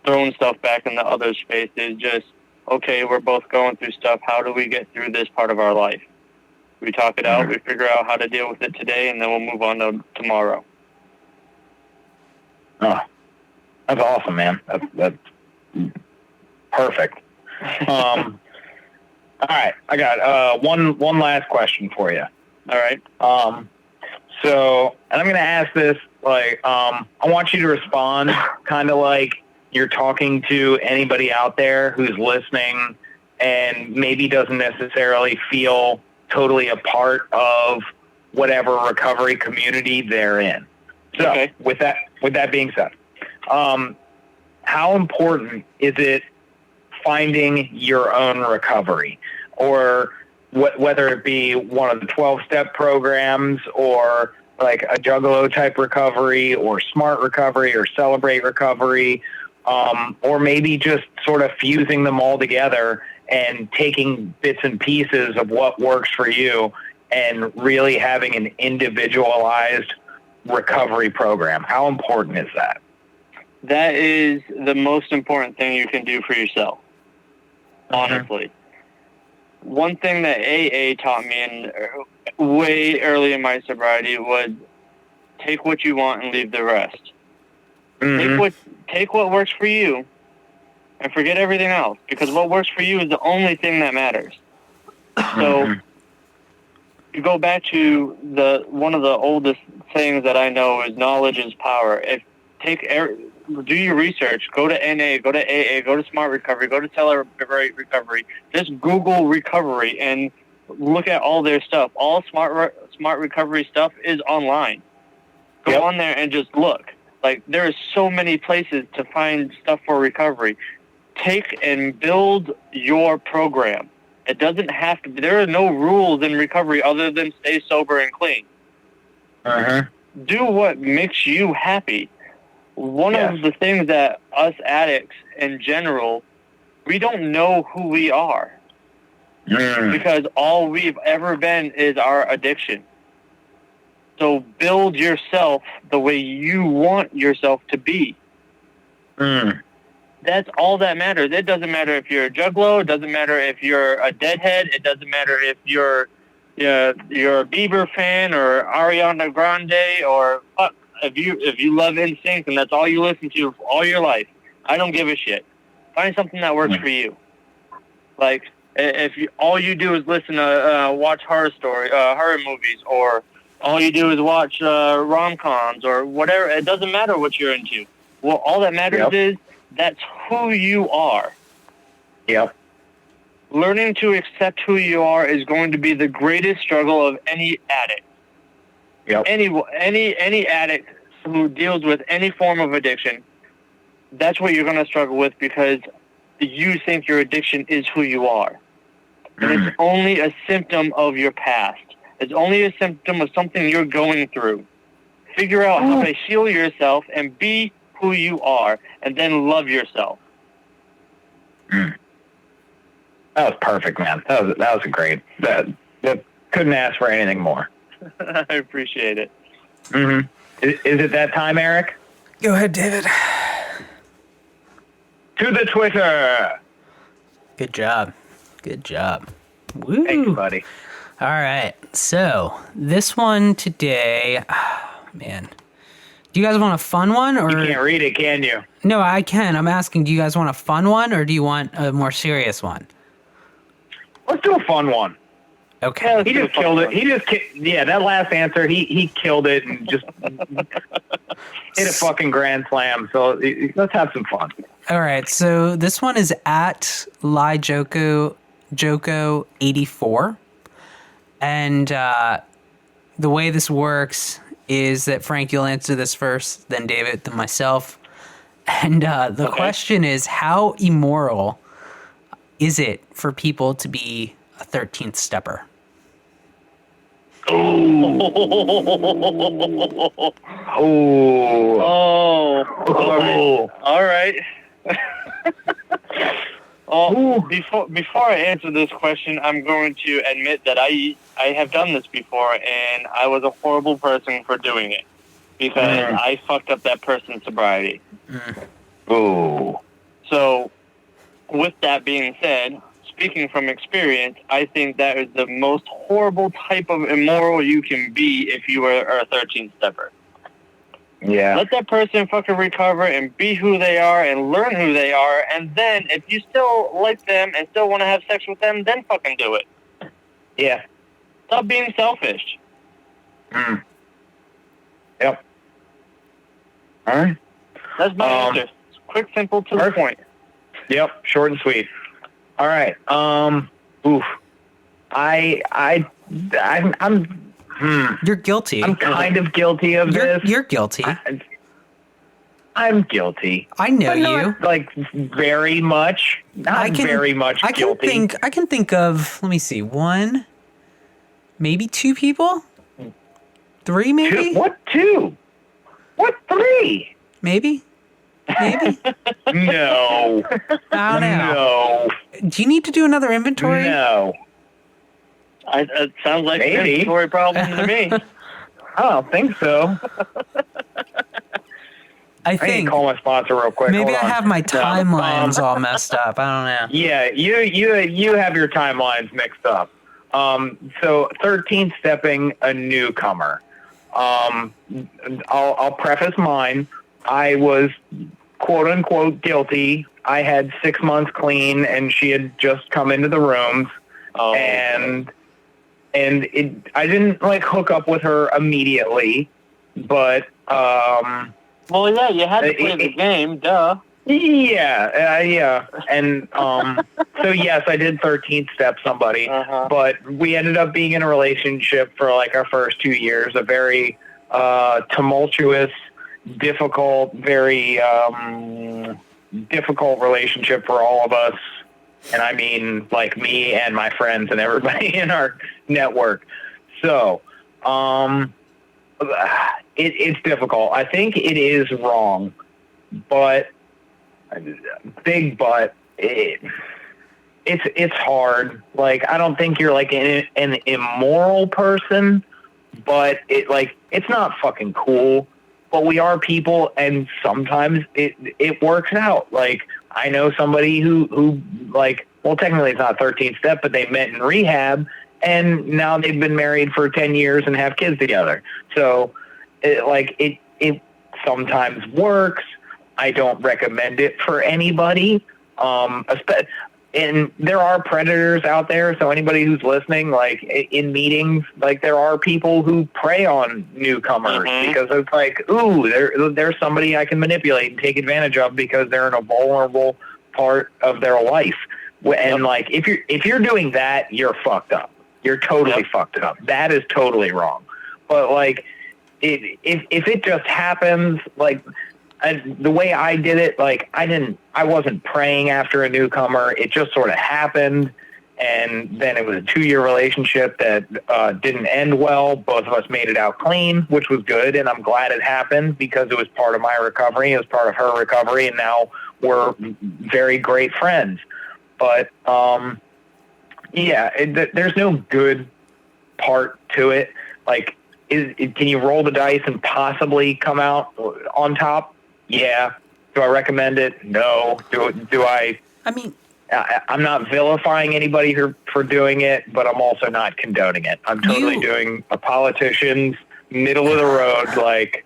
Speaker 3: throwing stuff back in the other's face. It's just, okay, we're both going through stuff. How do we get through this part of our life? We talk it out. We figure out how to deal with it today, and then we'll move on to tomorrow.
Speaker 1: Oh, that's awesome, man. That's perfect. All right, I got one last question for you.
Speaker 3: All right.
Speaker 1: So, and I'm going to ask this, like, I want you to respond kind of like you're talking to anybody out there who's listening and maybe doesn't necessarily feel totally a part of whatever recovery community they're in. So,
Speaker 3: okay.
Speaker 1: with that being said, how important is it finding your own recovery, or whether it be one of the 12-step programs, or like a Juggalo type recovery, or Smart recovery, or Celebrate recovery, or maybe just sort of fusing them all together and taking bits and pieces of what works for you and really having an individualized recovery program? How important is that?
Speaker 3: That is the most important thing you can do for yourself. Honestly. One thing that AA taught me way early in my sobriety was take what you want and leave the rest. Take what works for you and forget everything else, because what works for you is the only thing that matters. So you go back to one of the oldest sayings that I know is knowledge is power. Do your research. Go to NA, go to AA, go to Smart Recovery, go to Celebrate Recovery. Just Google recovery and look at all their stuff. All Smart Recovery stuff is online. Go on there and just look. Like, there are so many places to find stuff for recovery. Take and build your program. It doesn't have to be. There are no rules in recovery other than stay sober and clean. Do what makes you happy. one of the things that us addicts in general, we don't know who we are. Because all we've ever been is our addiction. So build yourself the way you want yourself to be. That's all that matters. It doesn't matter if you're a juggalo. It doesn't matter if you're a deadhead. It doesn't matter if you're a Bieber fan or Ariana Grande or if you love NSYNC and that's all you listen to for all your life. I don't give a shit. Find something that works for you. Like if all you do is listen to watch horror movies, or all you do is watch rom-coms or whatever. It doesn't matter what you're into. Well, all that matters is that's who you are.
Speaker 1: Yep.
Speaker 3: Learning to accept who you are is going to be the greatest struggle of any addict.
Speaker 1: Yep.
Speaker 3: Any addict who deals with any form of addiction, that's what you're going to struggle with, because you think your addiction is who you are. And it's only a symptom of your past. It's only a symptom of something you're going through. Figure out how to heal yourself and be who you are, and then love yourself.
Speaker 1: That was perfect, man. That was a great. That couldn't ask for anything more.
Speaker 3: I appreciate it.
Speaker 1: Is it that time, Eric?
Speaker 2: Go ahead, David.
Speaker 1: To the Twitter.
Speaker 2: Good job. Woo.
Speaker 1: Thank you, buddy.
Speaker 2: All right. So this one today, man. Do you guys want a fun one, or
Speaker 1: You can't read it, can you?
Speaker 2: No, I can. I'm asking, do you guys want a fun one, or do you want a more serious one?
Speaker 1: Let's do a fun one.
Speaker 2: Okay.
Speaker 1: He just killed it. That last answer, he killed it and just hit a fucking grand slam. So let's have some fun.
Speaker 2: All right. So this one is at Joko84. And the way this works is that Frank, you'll answer this first, then David, then myself. And the question is, how immoral is it for people to be a 13th stepper?
Speaker 3: All right. Before I answer this question, I'm going to admit that I have done this before, and I was a horrible person for doing it, because I fucked up that person's sobriety. So, with that being said, speaking from experience, I think that is the most horrible type of immoral you can be if you are a 13th stepper.
Speaker 1: Yeah.
Speaker 3: Let that person fucking recover and be who they are and learn who they are, and then if you still like them and still want to have sex with them, then fucking do it.
Speaker 1: Yeah.
Speaker 3: Stop being selfish.
Speaker 1: Yep. All right.
Speaker 3: That's my answer. It's quick, simple, to the point.
Speaker 1: Yep. Short and sweet. All right. I'm
Speaker 2: You're guilty.
Speaker 1: I'm kind of guilty of this.
Speaker 2: You're guilty.
Speaker 1: I'm guilty.
Speaker 2: I know
Speaker 1: but not,
Speaker 2: you.
Speaker 1: like, very much. Very much guilty.
Speaker 2: I can think of, let me see, one, maybe two people? Three, maybe?
Speaker 1: What two? What three?
Speaker 2: Maybe?
Speaker 1: No.
Speaker 2: I don't know.
Speaker 1: No.
Speaker 2: Do you need to do another inventory?
Speaker 1: No.
Speaker 3: It sounds like
Speaker 1: Maybe.
Speaker 3: an inventory problem to me.
Speaker 1: I don't think so.
Speaker 2: I
Speaker 1: can
Speaker 2: think.
Speaker 1: Call my sponsor real quick.
Speaker 2: Maybe
Speaker 1: Hold
Speaker 2: I
Speaker 1: on.
Speaker 2: have my timelines all messed up. I don't know.
Speaker 1: Yeah, you have your timelines mixed up. So 13 stepping a newcomer. I'll preface mine. I was quote unquote guilty. I had 6 months clean, and she had just come into the rooms, and I didn't like hook up with her immediately, but
Speaker 3: well, yeah, you had to play the game, duh.
Speaker 1: Yeah, and so yes, I did 13th step somebody, but we ended up being in a relationship for like our first 2 years, a very tumultuous, difficult, very difficult relationship for all of us, and I mean like me and my friends and everybody in our network. So it's difficult. I think it is wrong but big but. It's hard. Like, I don't think you're like an immoral person, but it's not fucking cool. But we are people, and sometimes it works out. Like, I know somebody who like, well, technically it's not 13th step, but they met in rehab, and now they've been married for 10 years and have kids together. So it sometimes works. I don't recommend it for anybody. And there are predators out there. So anybody who's listening, like in meetings, like there are people who prey on newcomers because it's like, ooh, there's somebody I can manipulate and take advantage of because they're in a vulnerable part of their life. And like, if you're doing that, you're fucked up. You're totally fucked up. That is totally wrong. But like, if it just happens, like, the way I did it, like I wasn't praying after a newcomer. It just sort of happened. And then it was a 2-year relationship that didn't end well. Both of us made it out clean, which was good. And I'm glad it happened because it was part of my recovery. It was part of her recovery. And now we're very great friends. But there's no good part to it. Like, can you roll the dice and possibly come out on top? Yeah. Do I recommend it? No. Do I? I mean, I'm not vilifying anybody for doing it, but I'm also not condoning it. I'm totally doing a politician's middle of the road, like,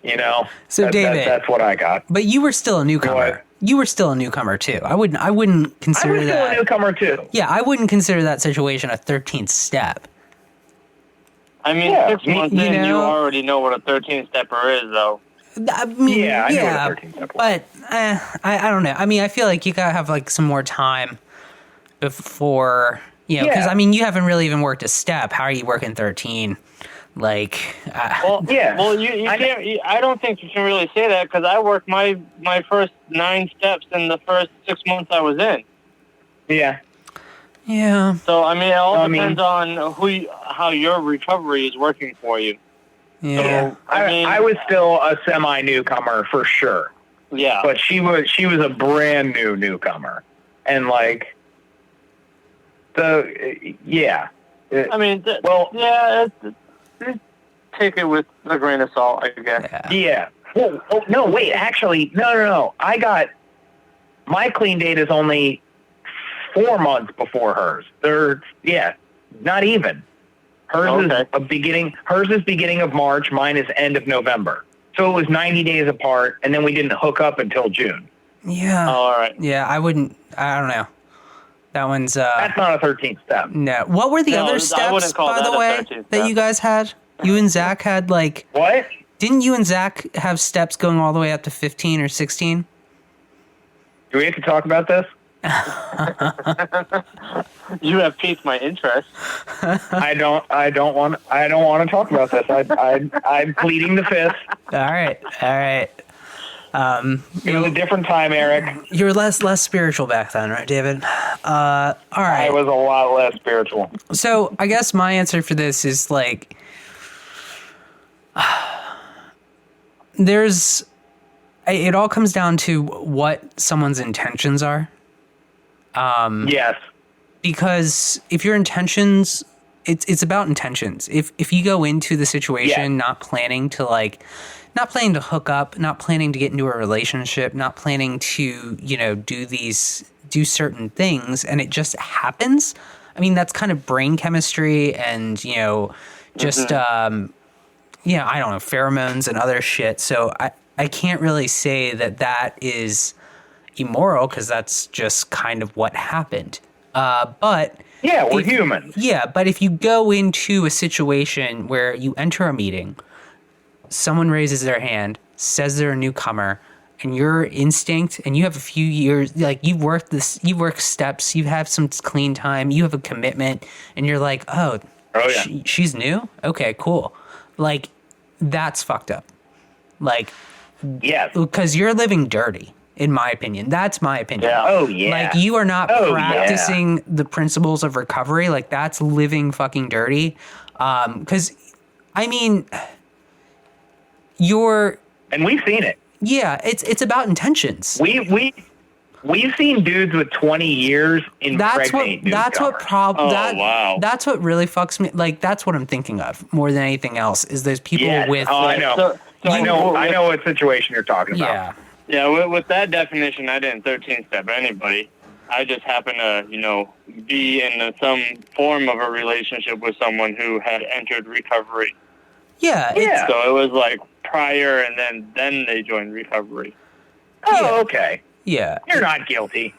Speaker 1: you know.
Speaker 2: So David,
Speaker 1: that's what I got.
Speaker 2: But you were still a newcomer.
Speaker 1: What?
Speaker 2: You were still a newcomer too. I wouldn't consider that.
Speaker 1: I was still a newcomer too.
Speaker 2: Yeah, I wouldn't consider that situation a 13th step.
Speaker 3: I mean, 6 months in, you already know what a 13th stepper is, though.
Speaker 2: I mean,
Speaker 1: I know what a 13th stepper was.
Speaker 2: But I don't know. I mean, I feel like you gotta have like some more time before, you know, because I mean, you haven't really even worked a step. How are you working 13? Like,
Speaker 3: well, you can't. I don't think you can really say that because I worked my first 9 steps in the first 6 months I was in.
Speaker 1: Yeah.
Speaker 2: Yeah.
Speaker 3: So I mean, it all depends on how your recovery is working for you.
Speaker 2: Yeah.
Speaker 3: So, I
Speaker 1: was still a semi newcomer for sure.
Speaker 3: Yeah.
Speaker 1: But she was a brand new newcomer, and like I mean,
Speaker 3: take it with a grain of salt, I guess.
Speaker 1: Yeah. Well, no, wait. Actually, no. I got my clean date is only 4 months before hers. Not even. Hers is beginning of March. Mine is end of November. So it was 90 days apart, and then we didn't hook up until June.
Speaker 2: Yeah.
Speaker 3: Oh, all right.
Speaker 2: Yeah, I don't know. That one's
Speaker 1: that's not a 13th step.
Speaker 2: No. What were the other steps, by the way, that you guys had? You and Zach had like
Speaker 1: what?
Speaker 2: Didn't you and Zach have steps going all the way up to 15 or 16? Do
Speaker 1: we have to talk about this?
Speaker 3: You have piqued my interest.
Speaker 1: I don't want to talk about this. I'm pleading the fifth.
Speaker 2: All right.
Speaker 1: It was a different time, Eric.
Speaker 2: You were less spiritual back then, right, David? All right.
Speaker 1: I was a lot less spiritual.
Speaker 2: So I guess my answer for this is like, it all comes down to what someone's intentions are.
Speaker 1: Yes.
Speaker 2: Because if your intentions, it's about intentions. If you go into the situation not planning to hook up, not planning to get into a relationship, not planning to, do certain things, and it just happens. I mean, that's kind of brain chemistry and, just, I don't know, pheromones and other shit. So I can't really say that is immoral because that's just kind of what happened. But
Speaker 1: yeah, we're humans.
Speaker 2: Yeah, but if you go into a situation where you enter a meeting, someone raises their hand, says they're a newcomer, and your instinct, and you have a few years, like you've worked steps, you have some clean time, you have a commitment, and you're like, she's new? Okay, cool. Like, that's fucked up. Like,
Speaker 1: yeah,
Speaker 2: because you're living dirty. In my opinion. That's my opinion.
Speaker 1: Yeah. Oh, yeah.
Speaker 2: Like, you are not practicing the principles of recovery. Like, that's living fucking dirty. Because, I mean,
Speaker 1: And we've seen it.
Speaker 2: Yeah, it's about intentions.
Speaker 1: We've seen dudes with 20 years impregnate newcomers.
Speaker 3: Wow.
Speaker 2: That's what really fucks me. Like, that's what I'm thinking of more than anything else is those people with.
Speaker 1: Oh, I know.
Speaker 3: So
Speaker 1: I know what situation you're talking about.
Speaker 2: Yeah.
Speaker 3: Yeah, with that definition, I didn't 13-step anybody. I just happened to, be in some form of a relationship with someone who had entered recovery.
Speaker 2: Yeah.
Speaker 1: Yeah.
Speaker 3: So it was like prior, and then they joined recovery.
Speaker 1: Oh, okay.
Speaker 2: Yeah.
Speaker 1: You're not guilty.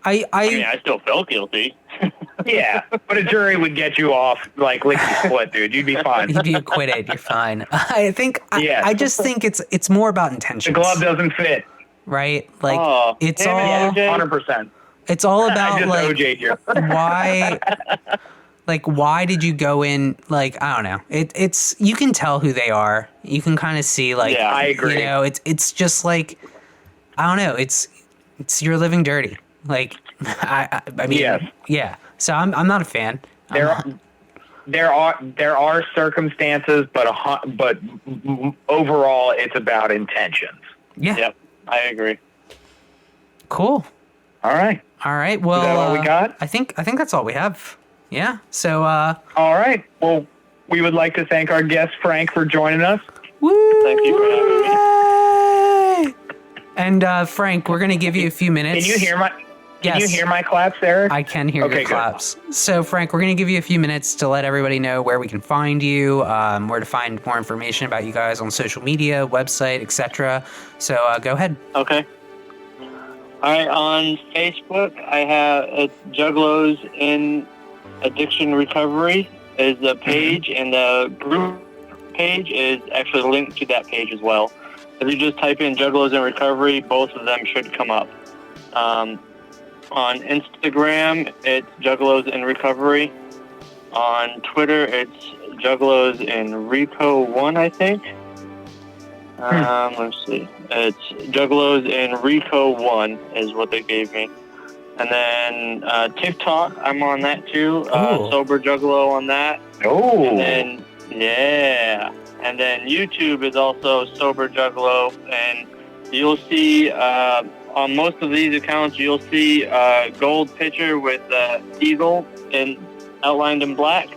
Speaker 3: I mean, I still felt guilty.
Speaker 1: Yeah, but a jury would get you off like lickety split, dude. You'd be fine.
Speaker 2: You'd be acquitted. You're fine. I think.
Speaker 1: Yes.
Speaker 2: I just think it's more about intentions.
Speaker 1: The glove doesn't fit.
Speaker 2: Right? Like it's
Speaker 3: damn
Speaker 2: all.
Speaker 3: it, OJ.
Speaker 1: 100%.
Speaker 2: It's all about
Speaker 1: I just
Speaker 2: like
Speaker 1: OJ'd you.
Speaker 2: why. Like, why did you go in? Like, I don't know. It's you can tell who they are. You can kind of see like.
Speaker 3: Yeah,
Speaker 1: I agree.
Speaker 2: It's just like, I don't know. It's you're living dirty. Like, I mean,
Speaker 1: Yes.
Speaker 2: yeah. So I'm not a fan.
Speaker 1: There are circumstances, but overall, it's about intentions.
Speaker 2: Yeah.
Speaker 3: Yep, I agree.
Speaker 2: Cool.
Speaker 1: All right.
Speaker 2: Well,
Speaker 1: Is that all we got?
Speaker 2: I think that's all we have. Yeah. So.
Speaker 1: All right. Well, we would like to thank our guest Frank for joining us.
Speaker 2: Woo!
Speaker 3: Thank you for having me.
Speaker 2: And Frank, we're gonna give you a few minutes.
Speaker 1: Can you hear my? Can
Speaker 2: Yes.
Speaker 1: you hear my claps, Eric?
Speaker 2: I can hear
Speaker 1: Okay,
Speaker 2: your
Speaker 1: good.
Speaker 2: claps. So, Frank, we're going to give you a few minutes to let everybody know where we can find you, where to find more information about you guys on social media, website, etc. So, go ahead.
Speaker 3: Okay. All right, on Facebook, I have it's Juggalos in Addiction Recovery is the page, and the group page is actually linked to that page as well. If you just type in Juggalos in Recovery, both of them should come up. On Instagram, it's Juggalos in Recovery. On Twitter, it's Juggalos in Rico1, I think. Let's see. It's Juggalos in Rico1 is what they gave me. And then TikTok, I'm on that too. Sober Juggalo on that.
Speaker 1: Oh.
Speaker 3: And then, yeah. And then YouTube is also Sober Juggalo. And you'll see... on most of these accounts, you'll see a gold picture with eagle outlined in black.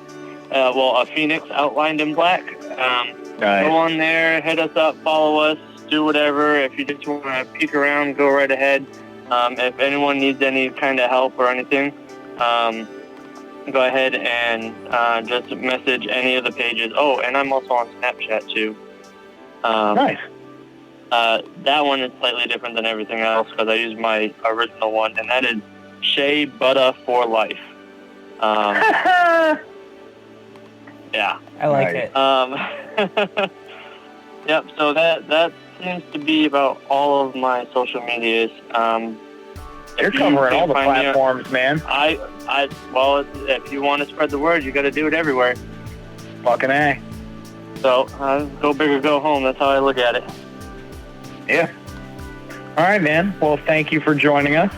Speaker 3: A phoenix outlined in black.
Speaker 1: Nice.
Speaker 3: Go on there, hit us up, follow us, do whatever. If you just want to peek around, go right ahead. If anyone needs any kind of help or anything, go ahead and just message any of the pages. Oh, and I'm also on Snapchat too.
Speaker 1: Nice.
Speaker 3: That one is slightly different than everything else because I use my original one, and that is Shea Butter for Life. Yeah.
Speaker 2: I like
Speaker 1: Nice.
Speaker 2: it.
Speaker 3: Yep. So that seems to be about all of my social medias.
Speaker 1: You're covering all the platforms, man.
Speaker 3: Well, if you want to spread the word, you got to do it everywhere.
Speaker 1: Fucking A.
Speaker 3: So go big or go home. That's how I look at it.
Speaker 1: Yeah. All right, man. Well, thank you for joining us.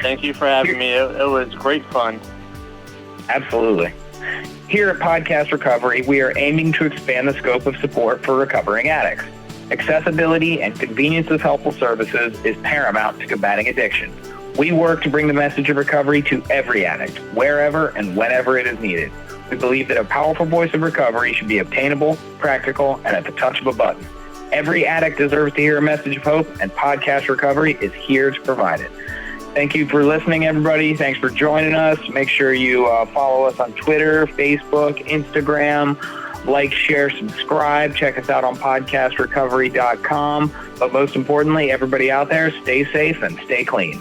Speaker 3: Thank you for having me. It was great fun.
Speaker 1: Absolutely. Here at Podcast Recovery, we are aiming to expand the scope of support for recovering addicts. Accessibility and convenience of helpful services is paramount to combating addiction. We work to bring the message of recovery to every addict, wherever and whenever it is needed. We believe that a powerful voice of recovery should be obtainable, practical, and at the touch of a button. Every addict deserves to hear a message of hope, and Podcast Recovery is here to provide it. Thank you for listening, everybody. Thanks for joining us. Make sure you follow us on Twitter, Facebook, Instagram. Like, share, subscribe. Check us out on podcastrecovery.com. But most importantly, everybody out there, stay safe and stay clean.